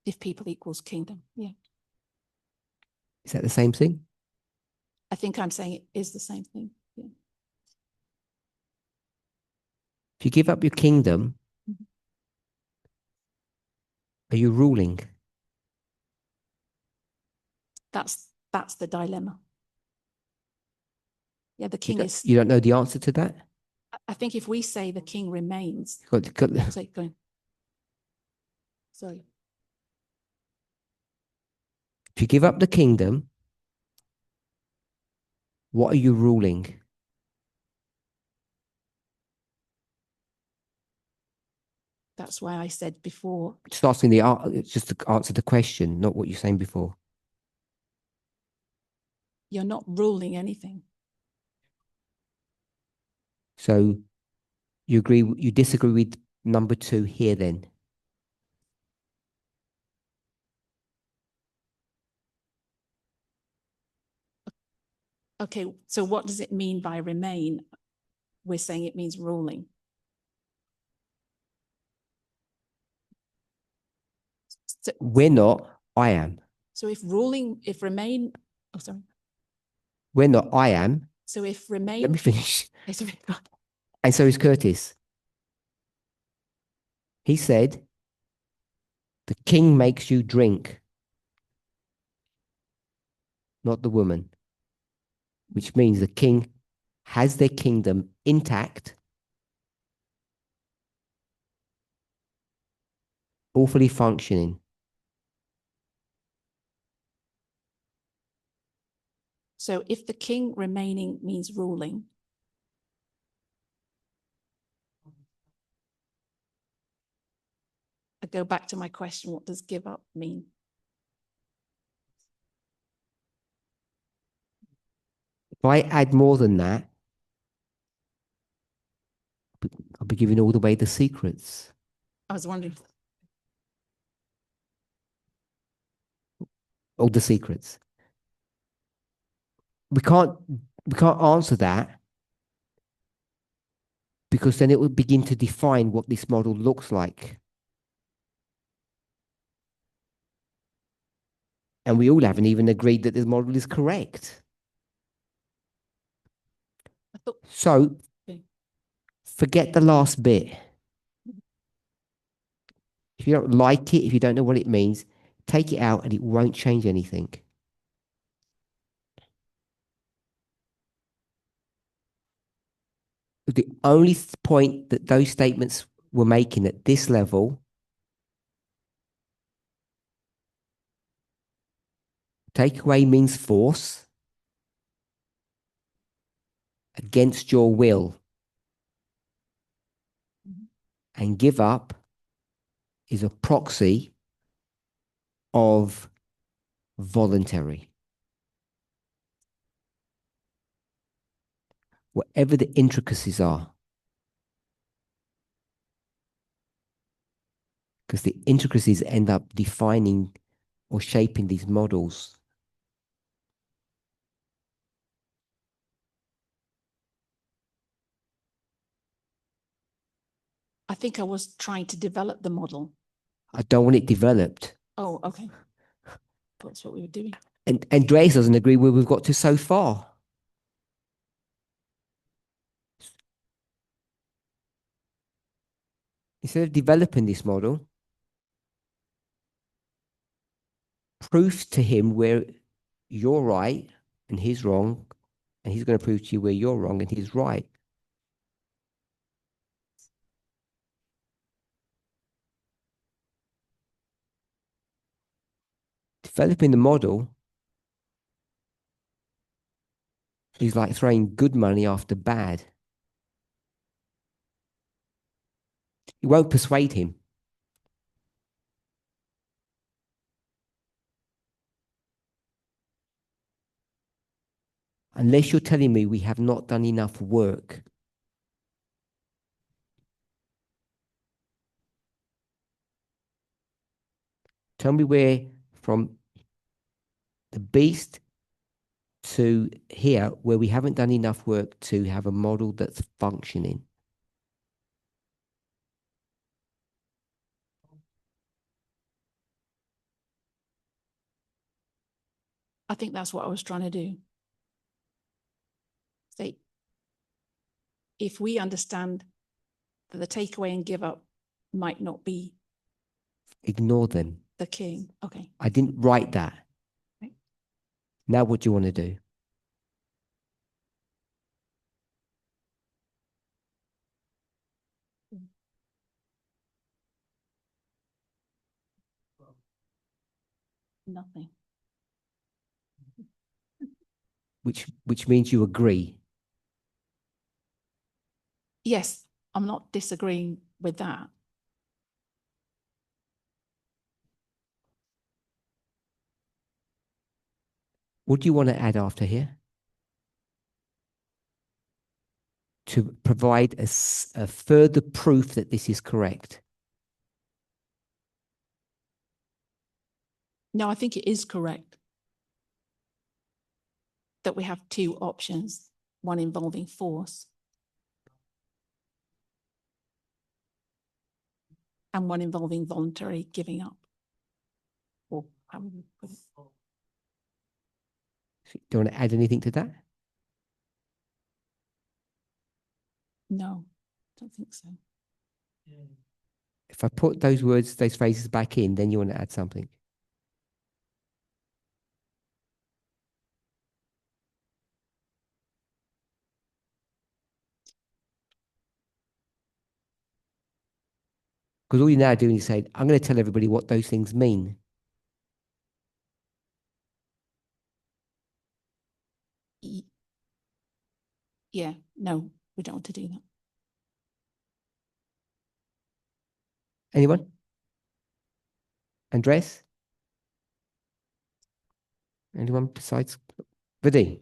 If people equals kingdom, yeah.
Is that the same thing?
I think I'm saying it is the same thing. Yeah.
If you give up your kingdom,
Mhm.
are you ruling?
That's the dilemma. Yeah, the king is.
You don't know the answer to that?
I think if we say the king remains. Sorry, go on. Sorry.
If you give up the kingdom, what are you ruling?
That's why I said before.
Just asking just to answer the question, not what you're saying before.
You're not ruling anything.
So you disagree with number 2 here then?
Okay, so what does it mean by remain? We're saying it means ruling. So,
We're not, I am.
so if remain, oh, sorry.
We're not, I am.
So if remain.
Let me finish.
Okay, sorry, go on.
And so is Curtis. He said, the king makes you drink, not the woman, which means the king has their kingdom intact, all fully functioning.
So if the king remaining means ruling, I go back to my question, what does give up mean?
If I add more than that, I'll be giving all away the secrets.
I was wondering.
All the secrets. we can't answer that because then it would begin to define what this model looks like. And we all haven't even agreed that this model is correct.
I thought,
So
okay.
forget the last bit. If you don't like it, if you don't know what it means, take it out and it won't change anything. The only point that those statements were making at this level, take away means force against your will. And give up is a proxy of voluntary. Whatever the intricacies are. Because the intricacies end up defining or shaping these models.
I think I was trying to develop the model.
I don't want it developed.
Oh, okay. That's what we were doing.
And Andreas doesn't agree where we've got to so far. Instead of developing this model, prove to him where you're right and he's wrong, and he's going to prove to you where you're wrong and he's right. Developing the model is like throwing good money after bad. It won't persuade him. Unless you're telling me we have not done enough work. Tell me where from the beast to here where we haven't done enough work to have a model that's functioning.
I think that's what I was trying to do. Say, if we understand that the takeaway and give up might not be
Ignore them.
the king. Okay.
I didn't write that.
Right.
Now what do you want to do?
Nothing.
Which means you agree.
Yes, I'm not disagreeing with that.
What do you want to add after here? To provide a further proof that this is correct.
No, I think it is correct that we have two options, one involving force and one involving voluntary giving up. Or how would we put it?
Do you want to add anything to that?
No, don't think so.
If I put those words, those phrases back in, then you want to add something. Because all you're now doing is saying, I'm going to tell everybody what those things mean.
Yeah, no, we don't want to do that.
Anyone? Andres? Anyone besides Vadim?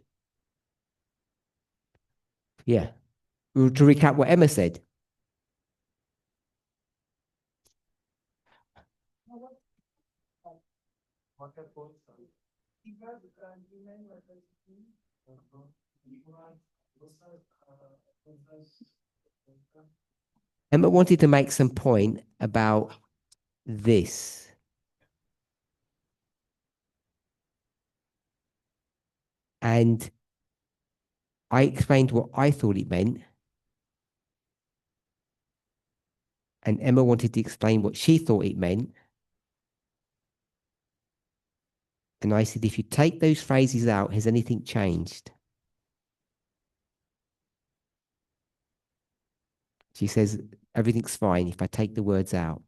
Yeah. To recap what Emma said. Emma wanted to make some point about this. And I explained what I thought it meant. And Emma wanted to explain what she thought it meant. And I said, if you take those phrases out, has anything changed? She says, everything's fine if I take the words out.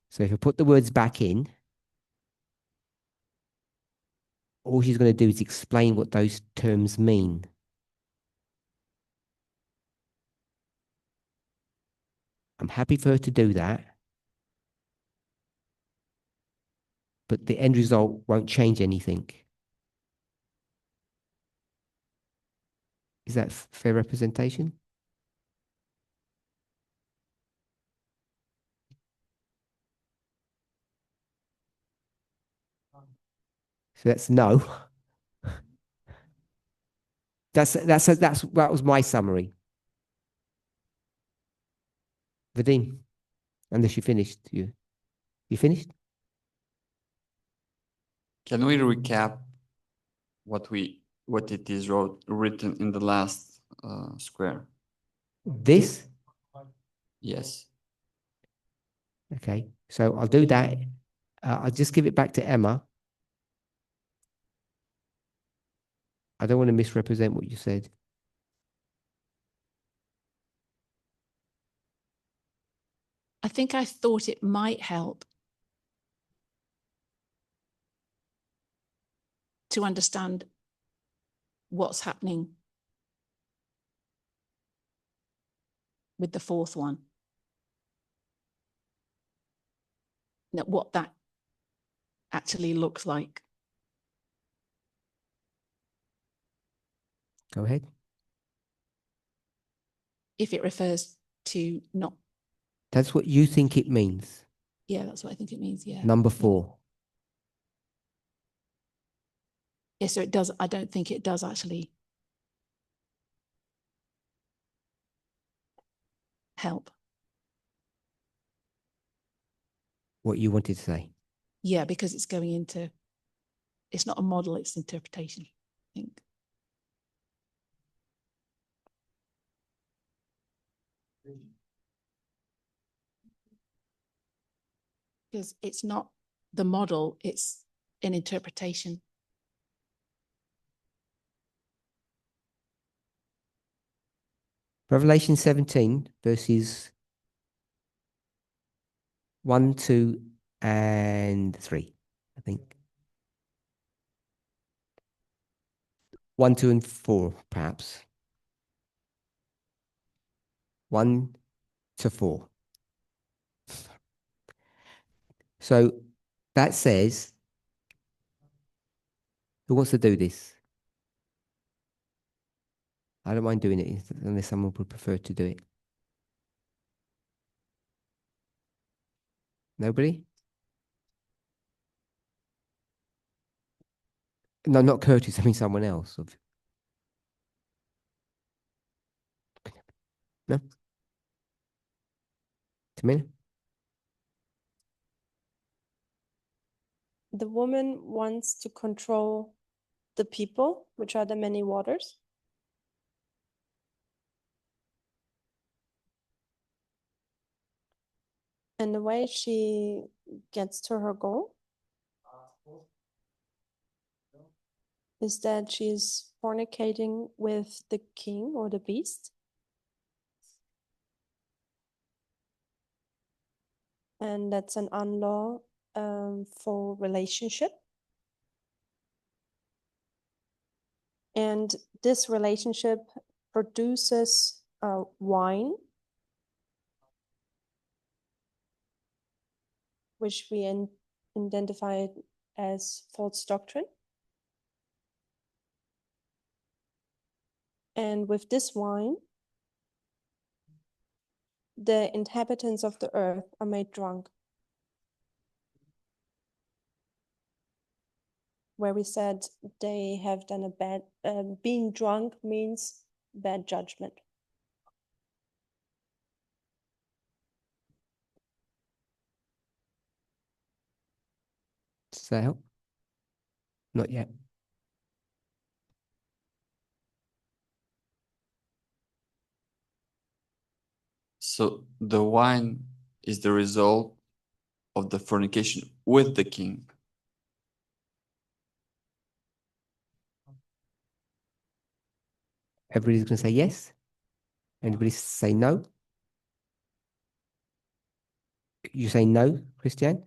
So if I put the words back in, all she's going to do is explain what those terms mean. I'm happy for her to do that. But the end result won't change anything. Is that fair representation? So that's no. That was my summary. Vadim, unless you finished, you finished?
Can we recap what it is written in the last square?
This?
Yes.
Okay, so I'll do that. I'll just give it back to Emma. I don't want to misrepresent what you said.
I think I thought it might help to understand what's happening with the fourth one. What that actually looks like.
Go ahead.
If it refers to not.
That's what you think it means.
Yeah, that's what I think it means. Yeah.
Number 4.
Yeah, so it does. I don't think it does actually help.
What you wanted to say.
Yeah, because it's going into, it's not a model, it's interpretation, I think. Because it's not the model, it's an interpretation.
Revelation 17, verses 1, 2, and 3, I think. 1, 2, and 4, perhaps. 1 to 4. So that says, who wants to do this? I don't mind doing it unless someone would prefer to do it. Nobody? No, not Curtis. I mean someone else. No? Tamina?
The woman wants to control the people, which are the many waters. And the way she gets to her goal is that she's fornicating with the king or the beast. And that's an unlawful relationship. And this relationship produces wine, which we identify as false doctrine. And with this wine, the inhabitants of the earth are made drunk. where we said they have done a bad, being drunk means bad judgment.
Does that help? Not yet.
So the wine is the result of the fornication with the king.
Everybody's going to say yes. Anybody say no? You say no, Christian?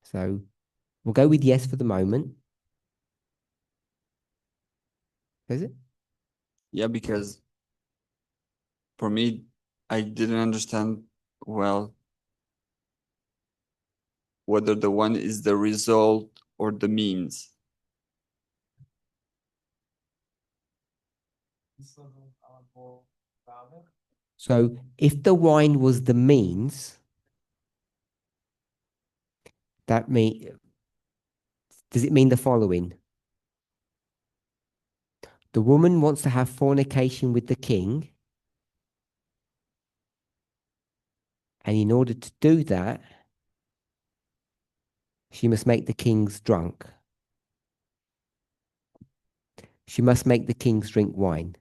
So we'll go with yes for the moment. Is it?
Yeah, because for me, I didn't understand well whether the one is the result or the means.
So if the wine was the means, that mean, does it mean the following? The woman wants to have fornication with the king, and in order to do that, she must make the kings drunk. She must make the kings drink wine.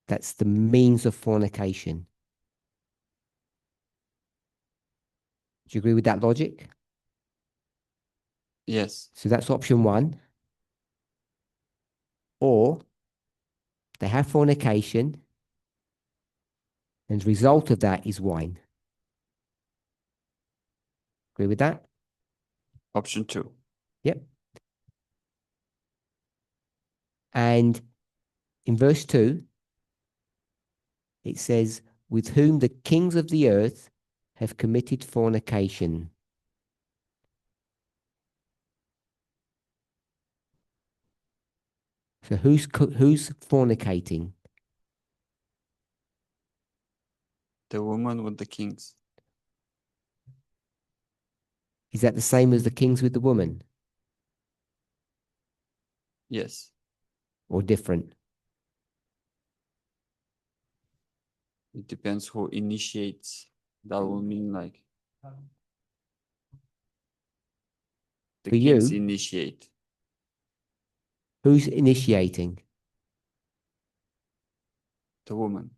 That's the means of fornication. Do you agree with that logic?
Yes.
So that's option one. Or they have fornication, and the result of that is wine. Agree with that?
Option 2.
Yep. And in verse 2, it says, with whom the kings of the earth have committed fornication. So who's fornicating?
The woman with the kings.
Is that the same as the kings with the woman,
Yes.
or different?
It depends who initiates. That will mean like the
For
kings
you?
initiate.
Who's initiating?
The woman.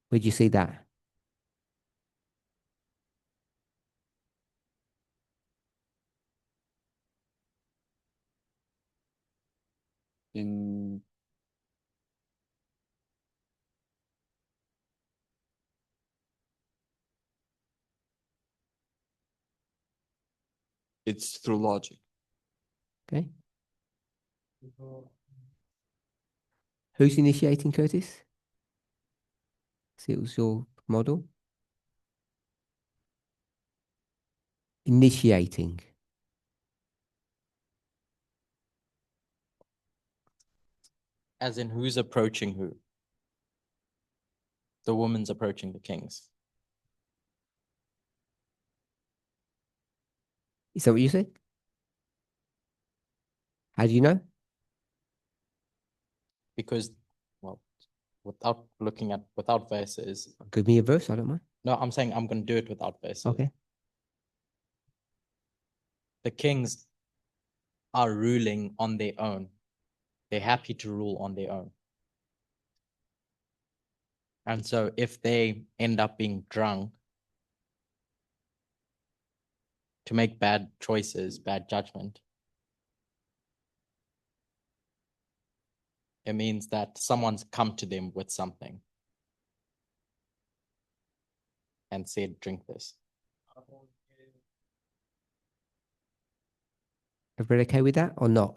Where'd you see that?
In it's through logic.
Okay. Who's initiating, Curtis? See, it was your model. Initiating.
As in who's approaching who? The woman's approaching the kings.
Is that what you said? How do you know?
Because, well, without verses.
Give me a verse, I don't mind.
No, I'm saying I'm going to do it without verses.
Okay.
The kings are ruling on their own. They're happy to rule on their own. And so if they end up being drunk to make bad choices, bad judgment, it means that someone's come to them with something and said, drink this.
Everybody okay with that or not?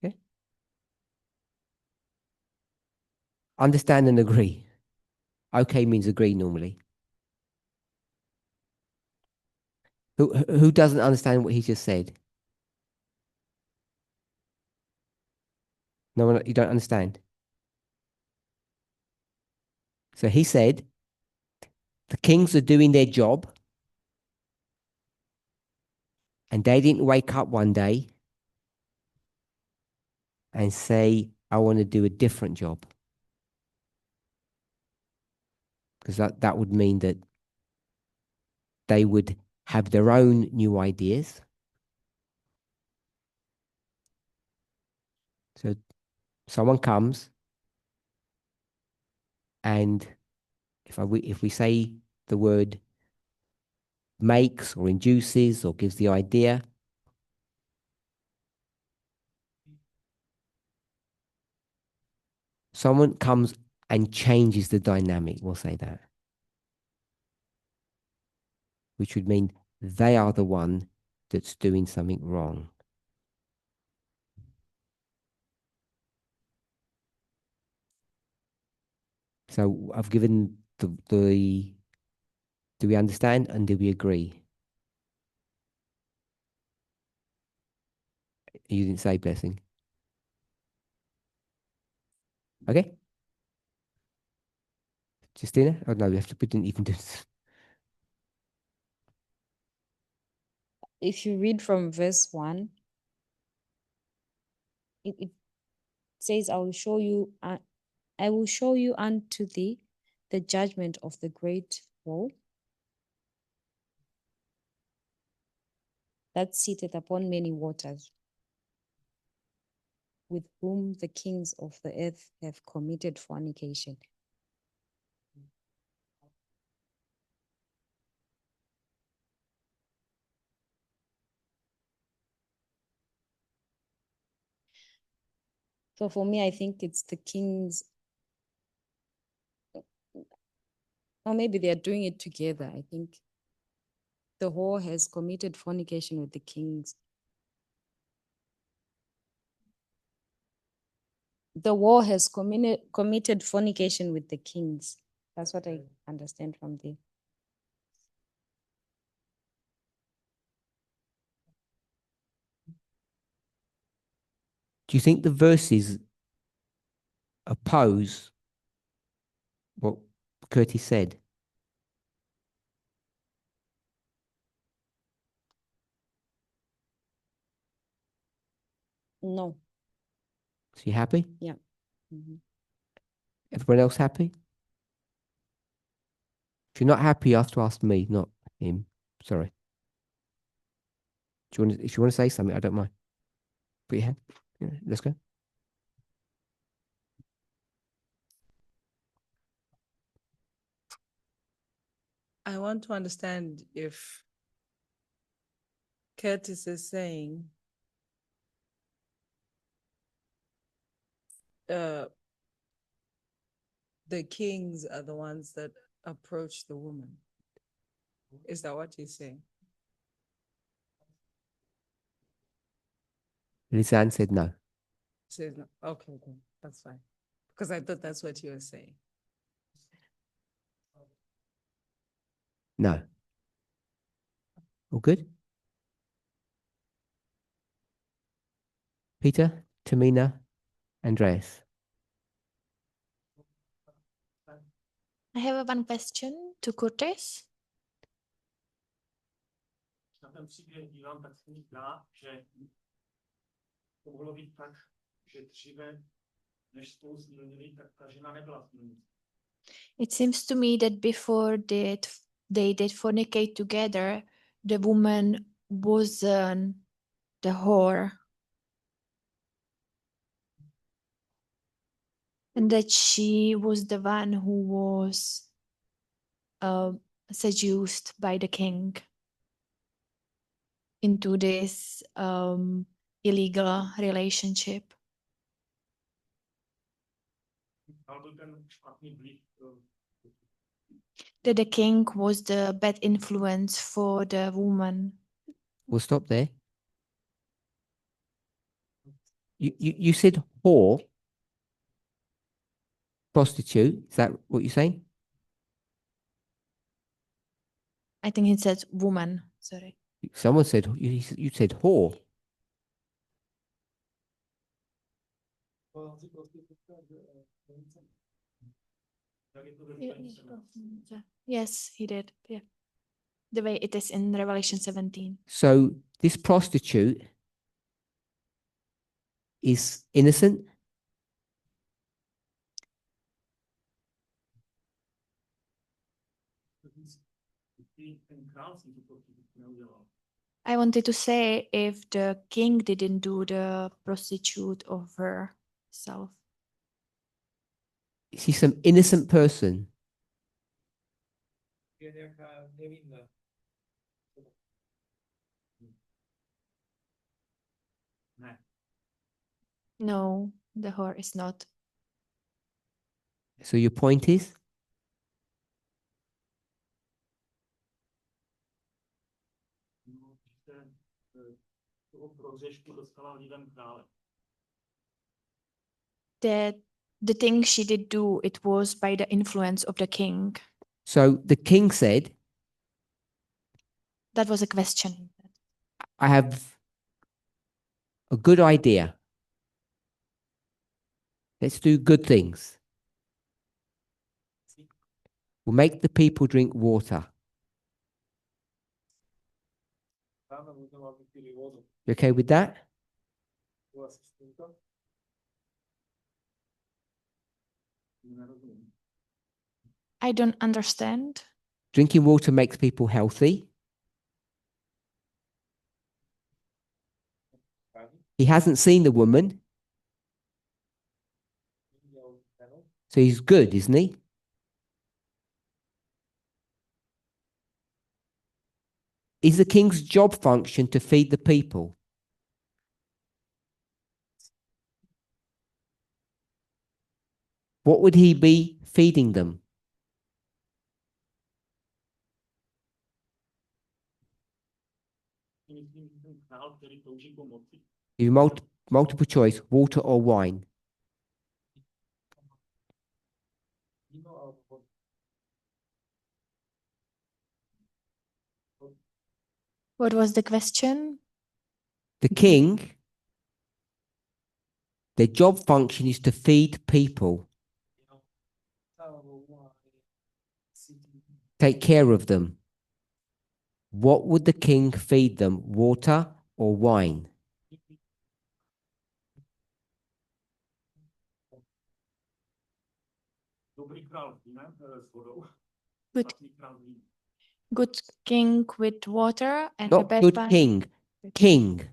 Okay. Understand and agree. Okay means agree normally. Who doesn't understand what he just said? No one, you don't understand. So he said, The kings are doing their job, and they didn't wake up one day and say, I want to do a different job. Because that would mean that they would have their own new ideas. So someone comes, and if we say the word makes or induces or gives the idea, someone comes and changes the dynamic, we'll say that. Which would mean they are the one that's doing something wrong. So I've given the do we understand and do we agree? You didn't say blessing. Okay? Justina? Oh no, we didn't even do this.
If you read from verse 1, it says, I will show you unto thee the judgment of the great wall that sitteth upon many waters, with whom the kings of the earth have committed fornication. So for me, I think it's the kings, or maybe they are doing it together. I think the whore has committed fornication with the kings. The war has committed fornication with the kings. That's what I understand from there.
Do you think the verses oppose what Curtis said?
No.
So you happy?
Yeah. Mm-hmm.
Everyone else happy? If you're not happy, you have to ask me, not him. Sorry. If you want to say something, I don't mind. Put your hand. Yeah, let's go.
I want to understand if Curtis is saying the kings are the ones that approach the woman. Is that what he's saying?
Lisanne said no.
Says no. Okay, then that's fine. Because I thought that's what you were saying.
No. All good? Peter, Tamina, Andreas.
I have one question to Curtis.
Na ten příběh dívám, tak se mi zdá, že to mohlo být tak, že dříve, než spolu smilnili, tak ta žena nebyla smilná.
It seems to me that before they did fornicate together, the woman wasn't the whore. And that she was the one who was seduced by the king into this illegal relationship. That the king was the bad influence for the woman.
We'll stop there. You said whore, prostitute. Is that what you're saying?
I think it says woman. Sorry.
Someone said you said whore.
Tak je to ve Revelation 17.
Yes, he did. Yeah. The way it is in Revelation 17.
So this prostitute is innocent.
Ten král si tu prostitutku neudělal.
I wanted to say if the king didn't do the prostitute of herself.
She's some innocent person.
Je nějaká nevinná. Ne.
No, the whore is not.
So your point is?
No, že toho prohřešku dostala lidem krále.
The thing she did do, it was by the influence of the king.
So the king said,
That was a question.
I have a good idea. Let's do good things. We'll make the people drink water. You okay with that?
I don't understand.
Drinking water makes people healthy. He hasn't seen the woman. So he's good, isn't he? Is the king's job function to feed the people? What would he be feeding them? You multiple choice, water or wine.
What was the question?
The king, their job function is to feed people, take care of them. What would the king feed them, water or wine?
Good, good king with water and a
Not
bad
good
wine.
king, king.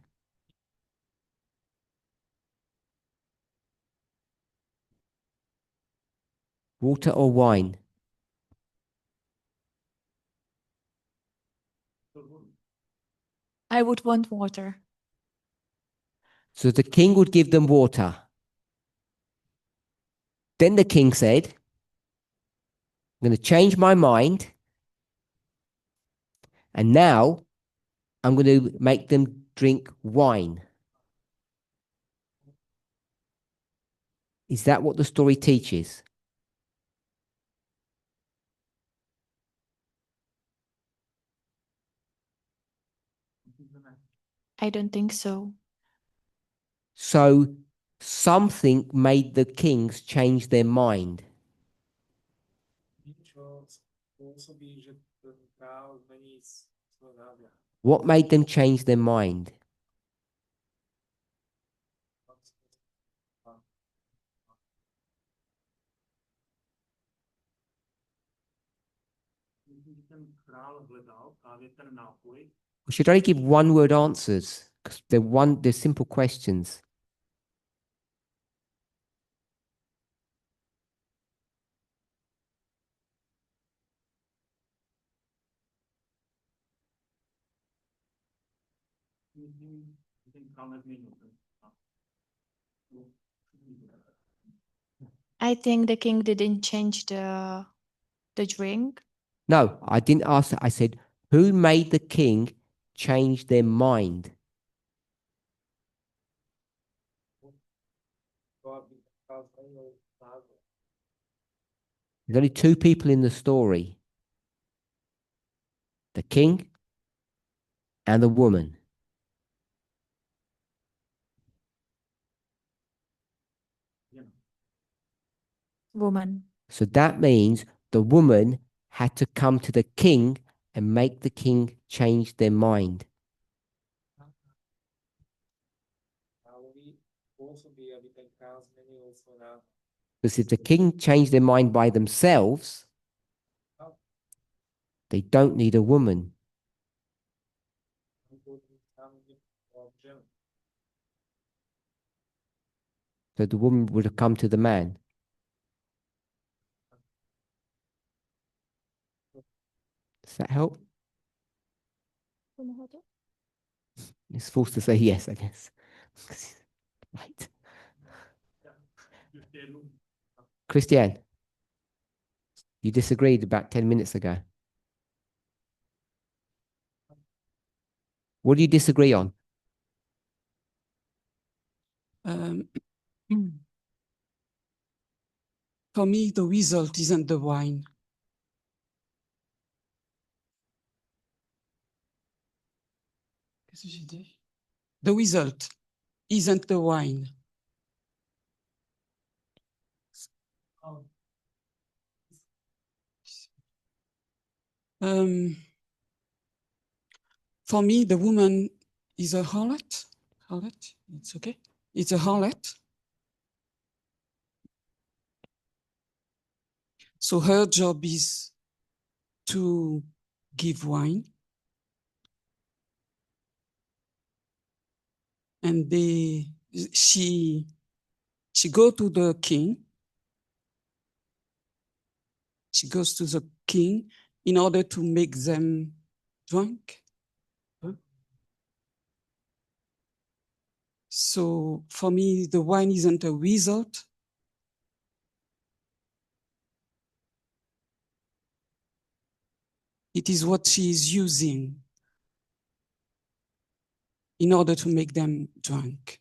Water or wine?
I would want water.
So the king would give them water. Then the king said, I'm going to change my mind. And now I'm going to make them drink wine. Is that what the story teaches?
I don't think so.
So something made the kings change their mind. What made them change their mind? We should only give one word answers because they're simple questions.
I think the king didn't change the drink.
No, I didn't ask that. I said, who made the king change their mind? There's only two people in the story. The king and the woman.
Woman.
So that means the woman had to come to the king and make the king change their mind. Because if the king changed their mind by themselves, they don't need a woman. So the woman would have come to the man. Does that help? It's forced to say yes, I guess. Right. Christian, you disagreed about 10 minutes ago. What do you disagree on?
For me, the result isn't the wine. The result isn't the wine. For me, the woman is a harlot. Harlot, it's okay. It's a harlot. So her job is to give wine. And she go to the king. She goes to the king in order to make them drunk. So for me, the wine isn't a result. It is what she is using in order to make them drunk.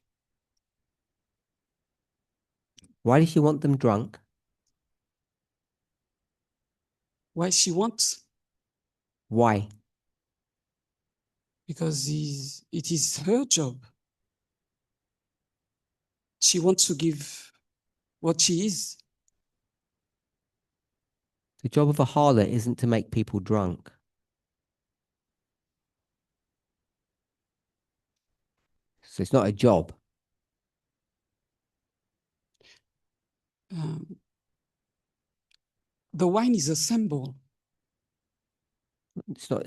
Why does she want them drunk?
Why she wants?
Why?
Because it is her job. She wants to give what she is.
The job of a harlot isn't to make people drunk. So it's not a job.
The wine is a symbol.
It's not.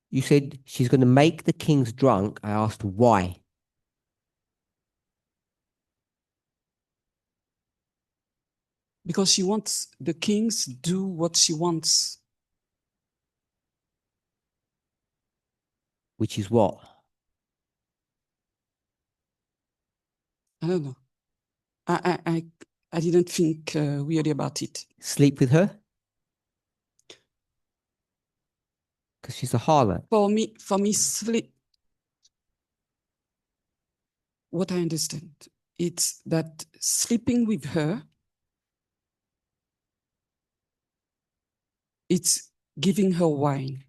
You said she's going to make the kings drunk. I asked why.
Because she wants the kings do what she wants.
Which is what?
I don't know. I didn't think really about it.
Sleep with her? Because she's a harlot.
For me, sleep. What I understand, it's that sleeping with her, it's giving her wine.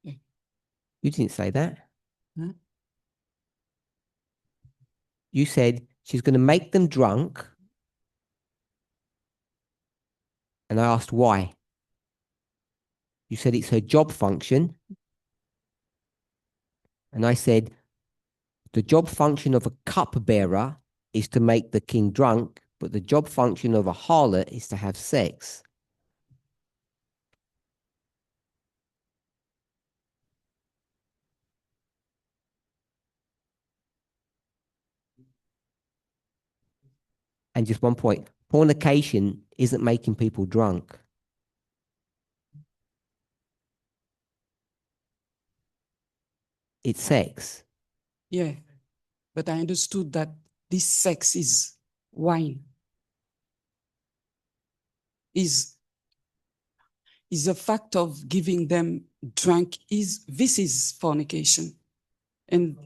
You didn't say that.
Huh?
You said she's going to make them drunk. And I asked why. You said it's her job function. And I said, the job function of a cupbearer is to make the king drunk, but the job function of a harlot is to have sex. And just one point, fornication isn't making people drunk. It's sex.
Yeah, but I understood that this sex is wine. Is a fact of giving them drunk. This is fornication. And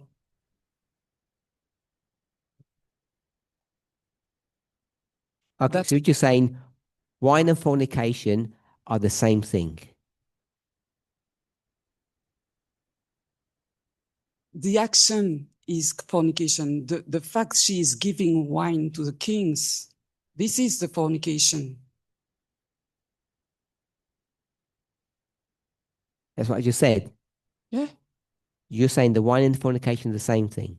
Okay, so you're just saying wine and fornication are the same thing.
the action is fornication. The fact she is giving wine to the kings This is the fornication.
That's what I just said.
Yeah.
You're saying the wine and the fornication are the same thing.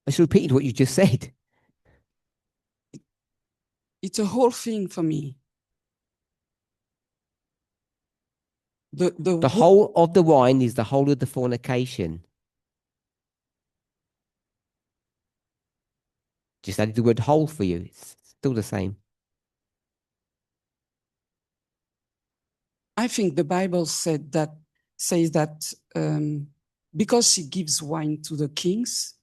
I just repeated what you just said.
It's a whole thing for me.
The whole of the wine is the whole of the fornication. Just added the word whole for you. It's still the same.
I think the Bible says that because she gives wine to the kings,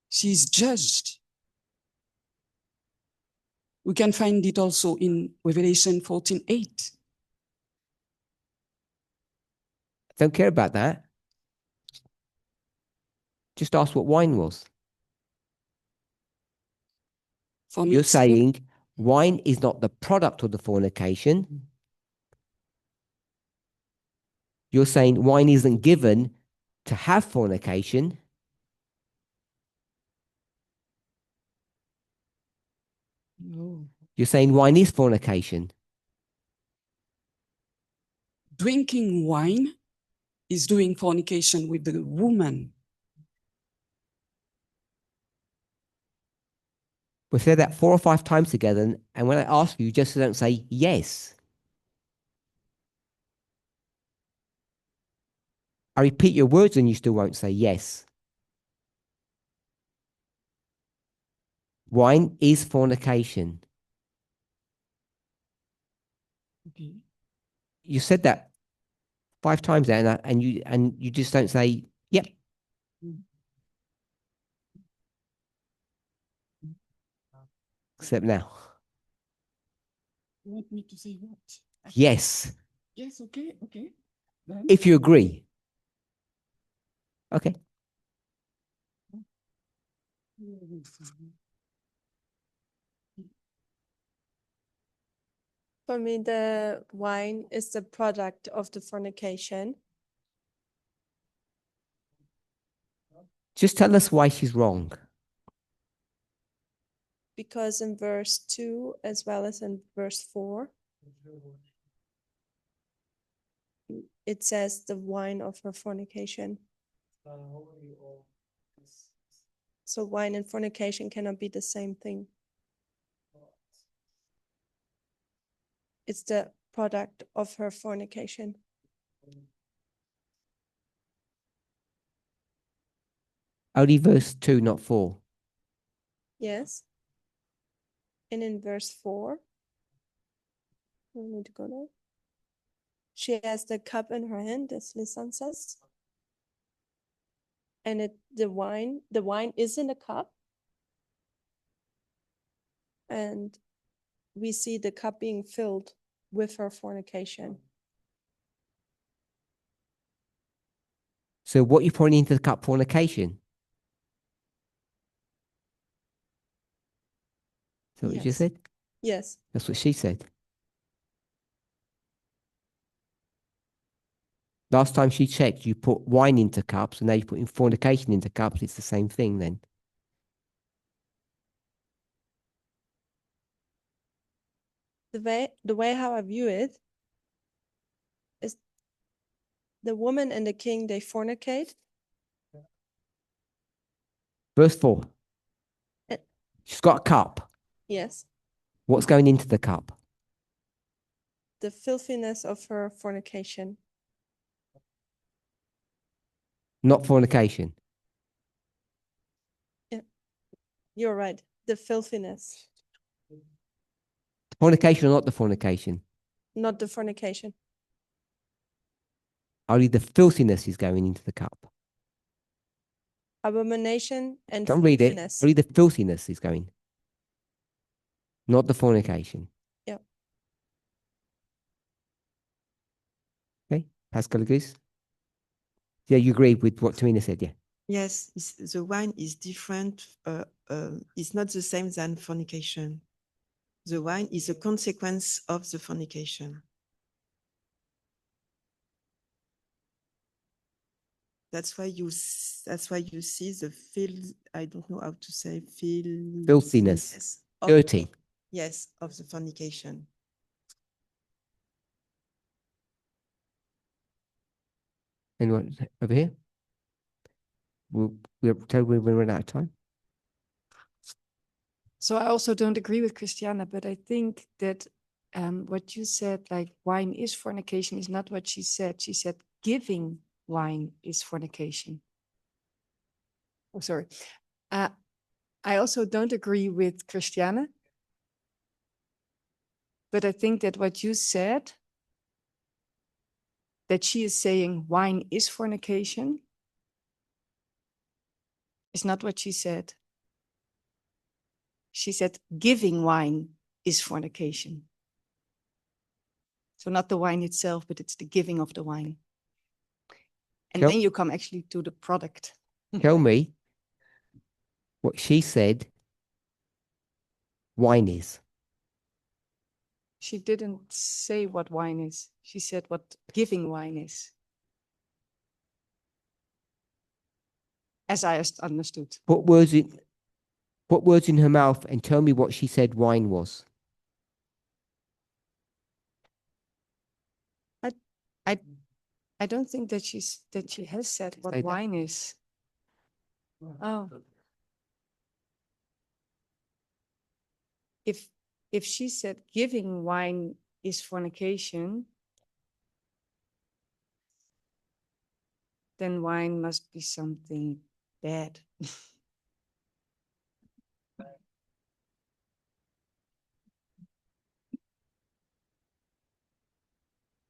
she's judged. We can find it also in Revelation 14:8.
Don't care about that. Just ask what wine was.
For me,
You're
it's not-
saying wine is not the product of the fornication. You're saying wine isn't given to have fornication.
No.
You're saying wine is fornication.
Drinking wine is doing fornication with the woman.
We said that 4 or 5 times together, and when I ask you, you just don't say yes. I repeat your words and you still won't say yes. Wine is fornication.
Okay.
You said that 5 times there, and you just don't say yep. Except now.
You want me to say what?
Yes.
Yes, okay, okay. Then
If you agree. Okay.
For me, the wine is the product of the fornication.
Just tell us why she's wrong.
Because in verse 2 as well as in verse 4, it says the wine of her fornication. So wine and fornication cannot be the same thing. It's the product of her fornication.
Only verse 2, not 4.
Yes. And in verse 4, I need to go there. She has the cup in her hand, as Lisan says. And the wine is in a cup. And we see the cup being filled with her fornication.
So what you pouring into the cup, fornication? Is that what you just
Yes.
said?
Yes.
That's what she said. Last time she checked, you put wine into cups, and now you're putting fornication into cups. It's the same thing then.
The way how I view it is the woman and the king, they fornicate.
Verse 4.
Uh,
She's got a cup.
Yes.
What's going into the cup?
The filthiness of her fornication.
Not fornication.
Yeah. You're right. The filthiness,
Fornication or not the fornication?
not the fornication.
Only the filthiness is going into the cup.
Abomination and
Don't read it.
filthiness.
Only the filthiness is going. Not the fornication.
Yeah.
Okay. Pascal agrees? Yeah, you agree with what Tamina said, yeah.
Yes, the wine is different. It's not the same than fornication. The wine is a consequence of the fornication. That's why you see the I don't know how to say
Filthiness.
of,
Dirty.
yes, of the fornication.
Anyone over here? We're told we run out of time.
So I also don't agree with Christiana, but I think that what you said, like wine is fornication, is not what she said. She said giving wine is fornication. Oh, sorry. I also don't agree with Christiana, but I think that what you said, that she is saying wine is fornication, is not what she said. She said giving wine is fornication. So not the wine itself, but it's the giving of the wine. And then you come actually to the product.
Tell me what she said wine is.
She didn't say what wine is. She said what giving wine is. As I understood.
Put words in her mouth and tell me what she said wine was.
I don't think that she has said what wine is. Oh. If she said giving wine is fornication, then wine must be something bad.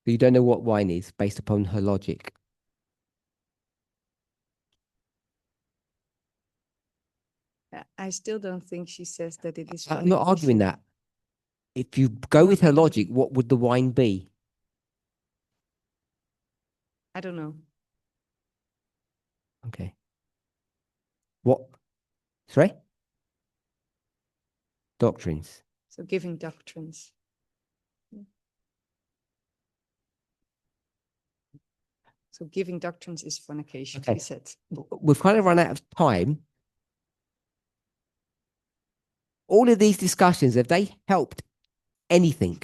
You don't know what wine is based upon her logic.
I still don't think she says that it is.
I'm not arguing that. If you go with her logic, what would the wine be?
I don't know.
Okay. What? Sorry? Doctrines.
So giving doctrines. So giving doctrines is fornication,
Okay.
she said.
We've kind of run out of time. All of these discussions, have they helped anything?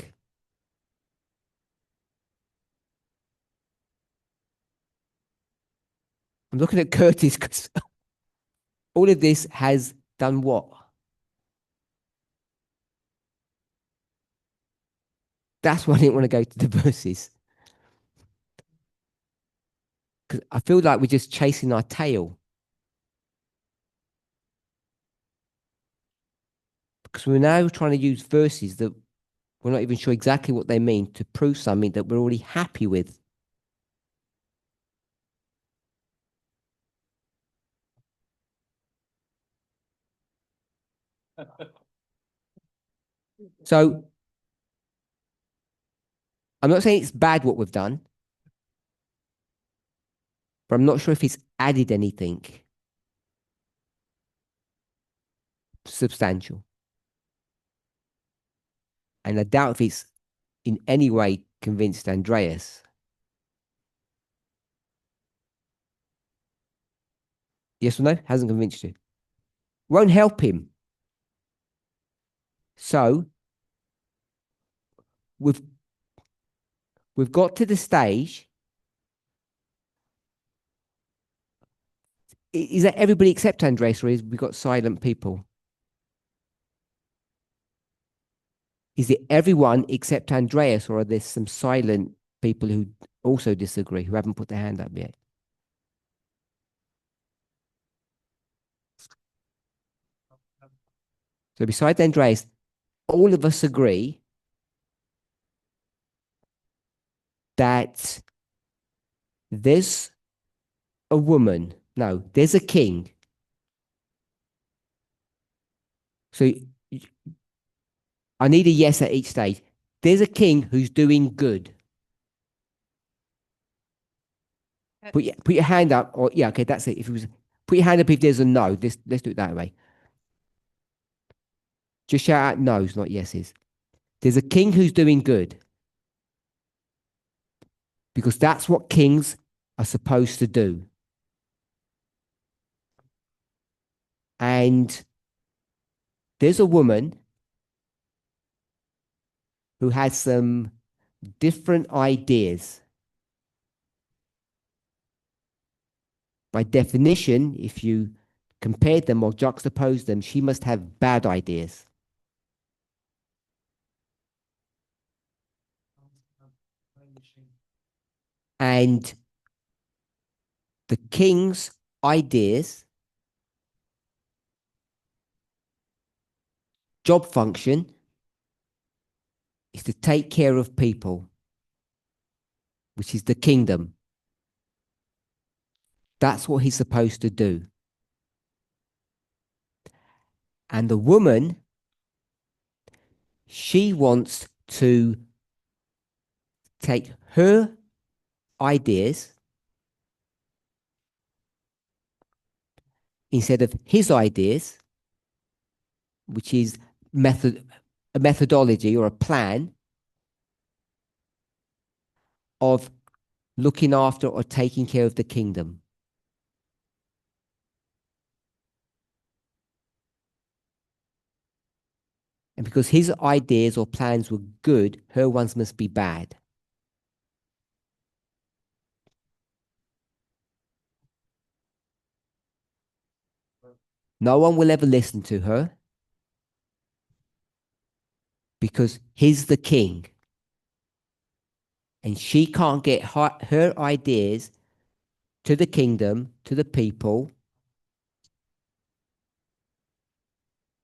I'm looking at Curtis because all of this has done what? That's why I didn't want to go to the verses. Because I feel like we're just chasing our tail. Because we're now trying to use verses that we're not even sure exactly what they mean to prove something that we're already happy with. So I'm not saying it's bad what we've done, but I'm not sure if it's added anything substantial. And I doubt if it's in any way convinced Andreas. Yes or no? Hasn't convinced you. Won't help him. So we've got to the stage. Is that everybody except Andreas, or is we got silent people? Is it everyone except Andreas, or are there some silent people who also disagree, who haven't put their hand up yet? So besides Andreas, all of us agree that there's a woman, no, there's a king. So I need a yes at each stage. There's a king who's doing good. Put your hand up, or yeah, okay, that's it. If it was, put your hand up if there's a no. Let's do it that way. Just shout out no's, not yeses. There's a king who's doing good. Because that's what kings are supposed to do. And there's a woman who has some different ideas. By definition, if you compare them or juxtapose them, she must have bad ideas. And the king's ideas, job function, is to take care of people, which is the kingdom. That's what he's supposed to do. And the woman, she wants to take her ideas instead of his ideas, which is a methodology or a plan of looking after or taking care of the kingdom. And because his ideas or plans were good, her ones must be bad. No one will ever listen to her because he's the king. And she can't get her ideas to the kingdom, to the people,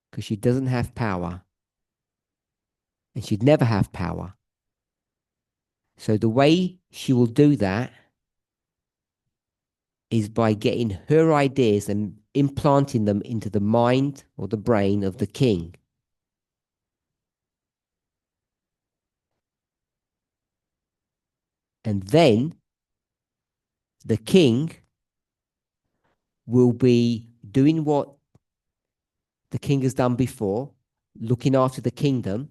because she doesn't have power. And she'd never have power. So the way she will do that is by getting her ideas and implanting them into the mind or the brain of the king. And then the king will be doing what the king has done before, looking after the kingdom.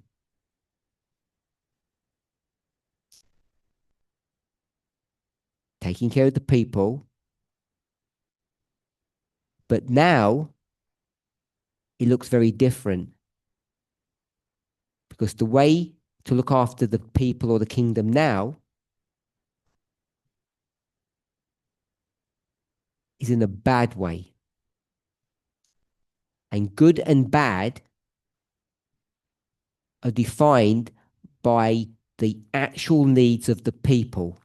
Taking care of the people. But now it looks very different. Because the way to look after the people or the kingdom now is in a bad way. And good and bad are defined by the actual needs of the people.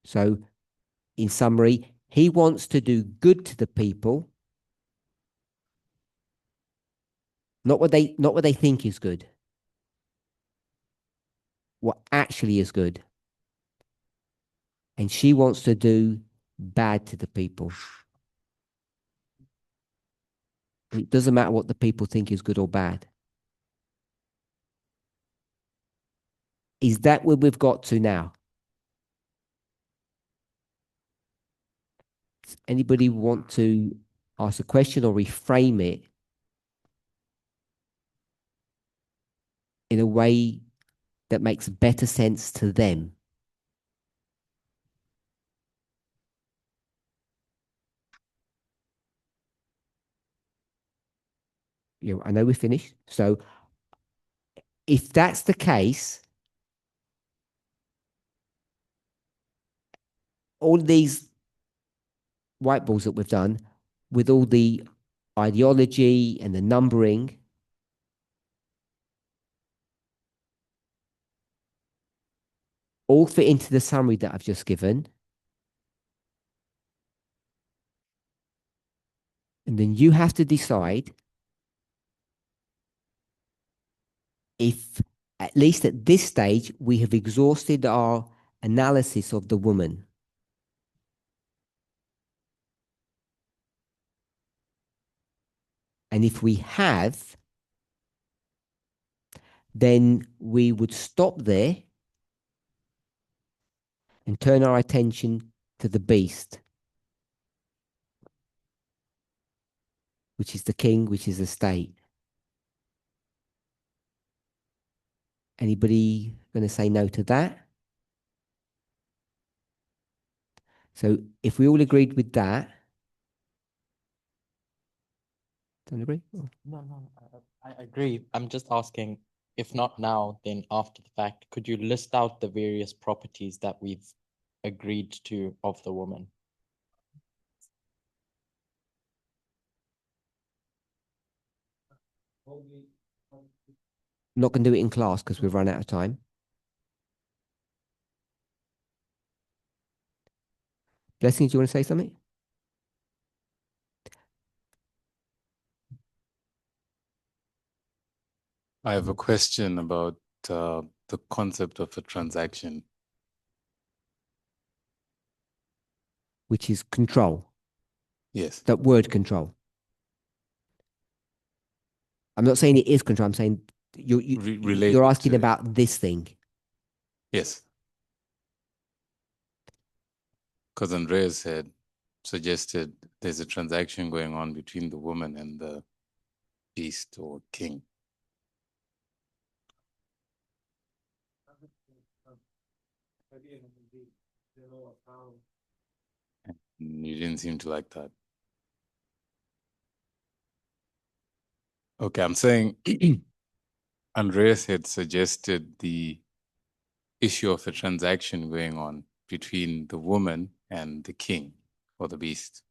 So, in summary, he wants to do good to the people, not what they think is good. What actually is good. And she wants to do bad to the people. It doesn't matter what the people think is good or bad. Is that where we've got to now? Anybody want to ask a question or reframe it in a way that makes better sense to them? You know, I know we're finished. So if that's the case, all these whiteboards that we've done with all the ideology and the numbering, all fit into the summary that I've just given. And then you have to decide if, at least at this stage, we have exhausted our analysis of the woman. And if we have, then we would stop there and turn our attention to the beast, which is the king, which is the state. Anybody going to say no to that? So if we all agreed with that, don't agree? Oh.
No, I agree. I'm just asking, if not now, then after the fact, could you list out the various properties that we've agreed to of the woman?
Not going to do it in class because we've run out of time. Blessing, do you want to say something?
I have a question about the concept of a transaction.
Which is control.
Yes.
That word control. I'm not saying it is control. I'm saying you're asking about this thing.
Yes. Because Andreas had suggested there's a transaction going on between the woman and the beast or king. And you didn't seem to like that. Okay, I'm saying Andreas had suggested the issue of a transaction going on between the woman and the king or the beast.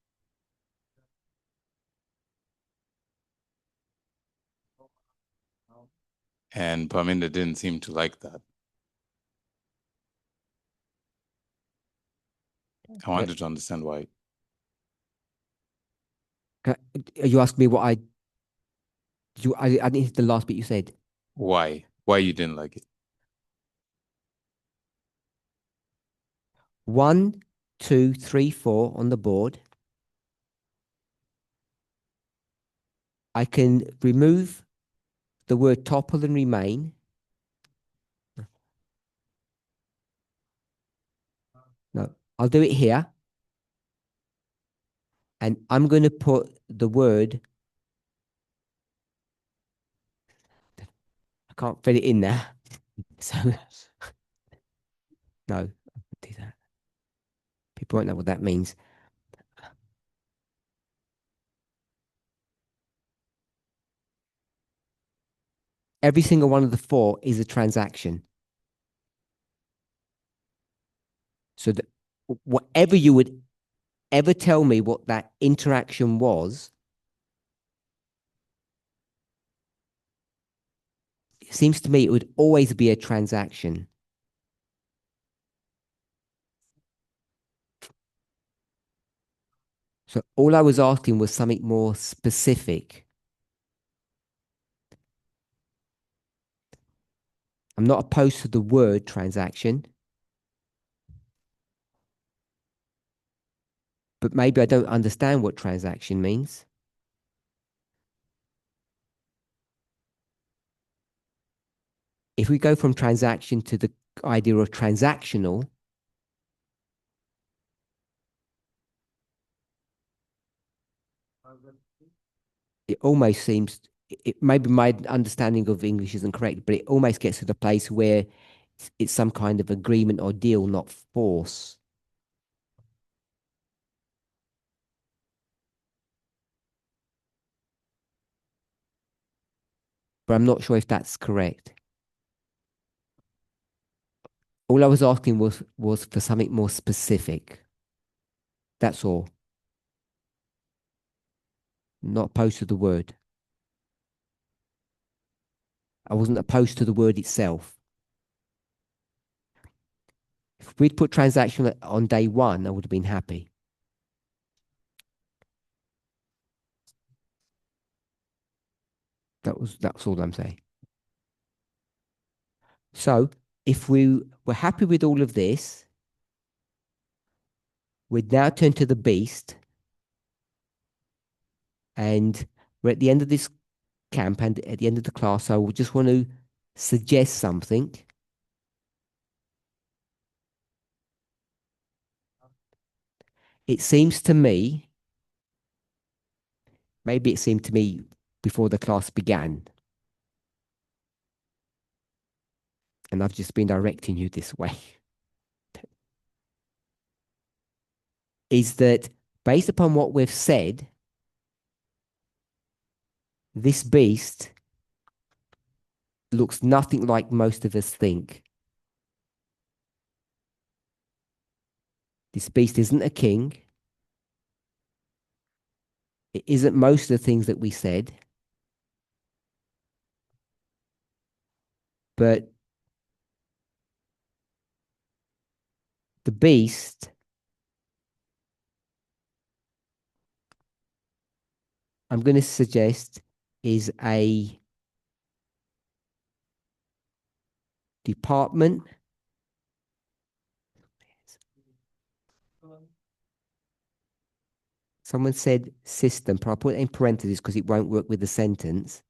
And Parminder didn't seem to like that. I wanted to understand why.
Are you asking me what I didn't hear the last bit you said.
Why? Why you didn't like it?
1, 2, 3, 4 on the board. I can remove the word topple and remain. No, I'll do it here. And I'm going to put the word, I can't fit it in there. So, no, I won't do that. People won't know what that means. Every single one of the 4 is a transaction. So that whatever you would ever tell me what that interaction was, it seems to me it would always be a transaction. So all I was asking was something more specific. I'm not opposed to the word transaction, but maybe I don't understand what transaction means. If we go from transaction to the idea of transactional, it almost seems, maybe my understanding of English isn't correct, but it almost gets to the place where it's some kind of agreement or deal, not force. But I'm not sure if that's correct. All I was asking was for something more specific. That's all. Not opposed to the word. I wasn't opposed to the word itself. If we'd put transactional on day 1, I would have been happy. That's all I'm saying. So if we were happy with all of this, we'd now turn to the beast. And we're at the end of this camp and at the end of the class, so we just want to suggest something. It seems to me, maybe it seemed to me before the class began, and I've just been directing you this way. is that based upon what we've said, this beast looks nothing like most of us think. This beast isn't a king. It isn't most of the things that we said. But the beast, I'm going to suggest, is a department someone said system, but I'll put it in parentheses because it won't work with the sentence.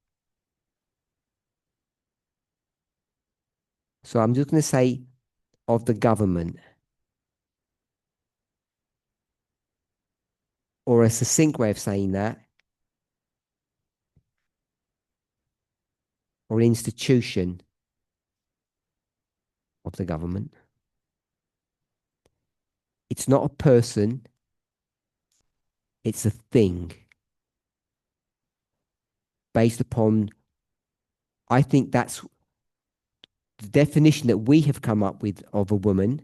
So I'm just going to say of the government. Or a succinct way of saying that, or an institution of the government. It's not a person, it's a thing. Based upon, I think that's the definition that we have come up with of a woman.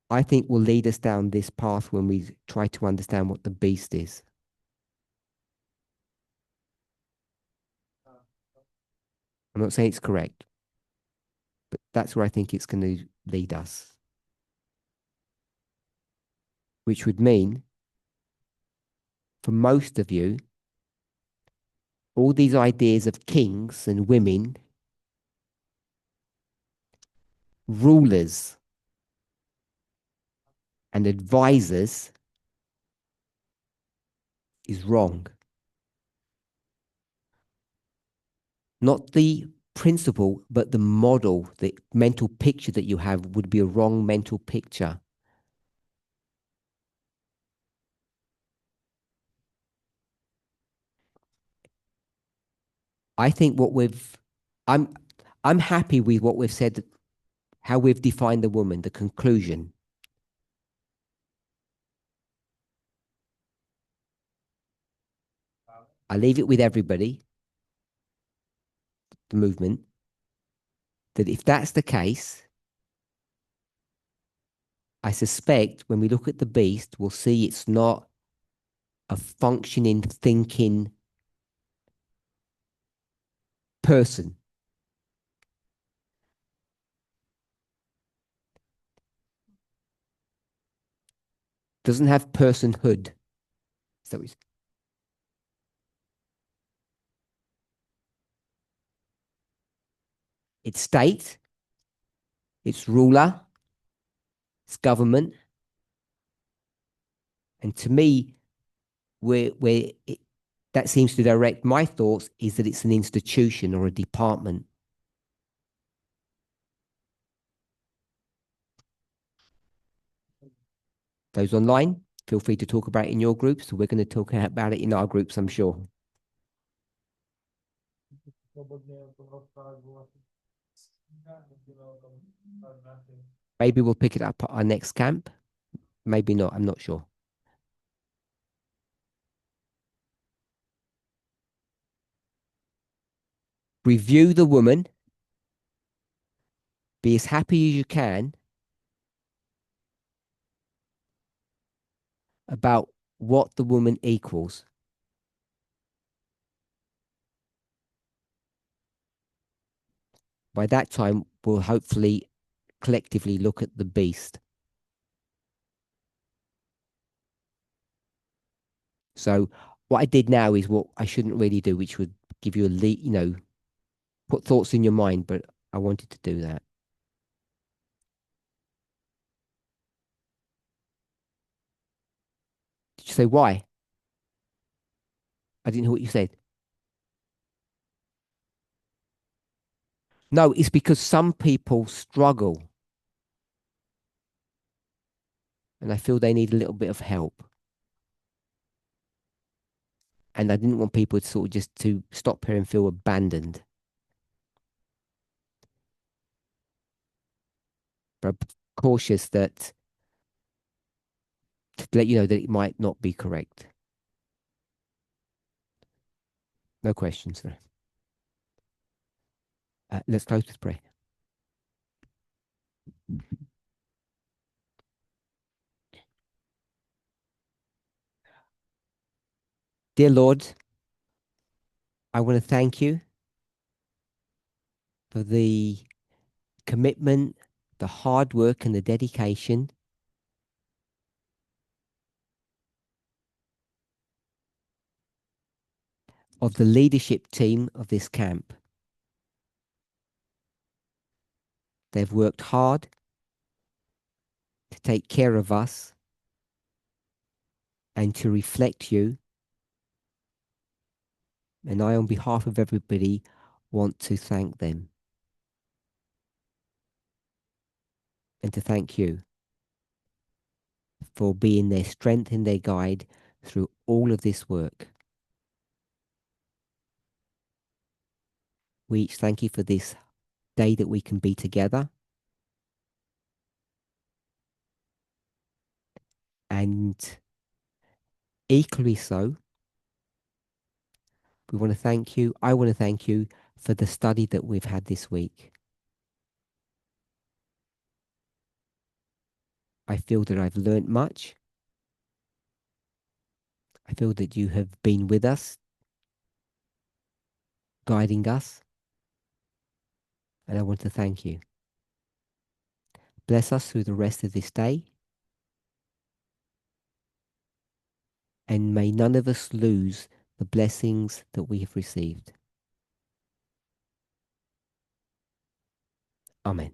I think will lead us down this path when we try to understand what the beast is. I'm not saying it's correct, but that's where I think it's going to lead us. Which would mean, for most of you, all these ideas of kings and women, rulers and advisors is wrong. Not the principle, but the model, the mental picture that you have would be a wrong mental picture. I think I'm happy with what we've said, how we've defined the woman, the conclusion. I leave it with everybody, the movement, that if that's the case, I suspect when we look at the beast, we'll see it's not a functioning, thinking person. Doesn't have personhood. So it's state, it's ruler, it's government. And to me, that seems to direct my thoughts is that it's an institution or a department. Those online, feel free to talk about it in your groups. We're going to talk about it in our groups, I'm sure. Maybe we'll pick it up at our next camp. Maybe not, I'm not sure. Review the woman. Be as happy as you can about what the woman equals. By that time, we'll hopefully collectively look at the beast. So what I did now is what I shouldn't really do, which would give you a put thoughts in your mind, but I wanted to do that. Did you say why? I didn't hear what you said. No, it's because some people struggle. And I feel they need a little bit of help. And I didn't want people to sort of just to stop here and feel abandoned. but I'm cautious that to let you know that it might not be correct. No questions, sir. Let's close with prayer. Dear Lord, I want to thank you for the commitment, the hard work, and the dedication of the leadership team of this camp. They've worked hard to take care of us and to reflect you. And I, on behalf of everybody, want to thank them and to thank you for being their strength and their guide through all of this work. We each thank you for this day that we can be together. And equally so, we want to thank you. I want to thank you for the study that we've had this week. I feel that I've learnt much. I feel that you have been with us, guiding us, and I want to thank you. Bless us through the rest of this day, and may none of us lose the blessings that we have received. Amen.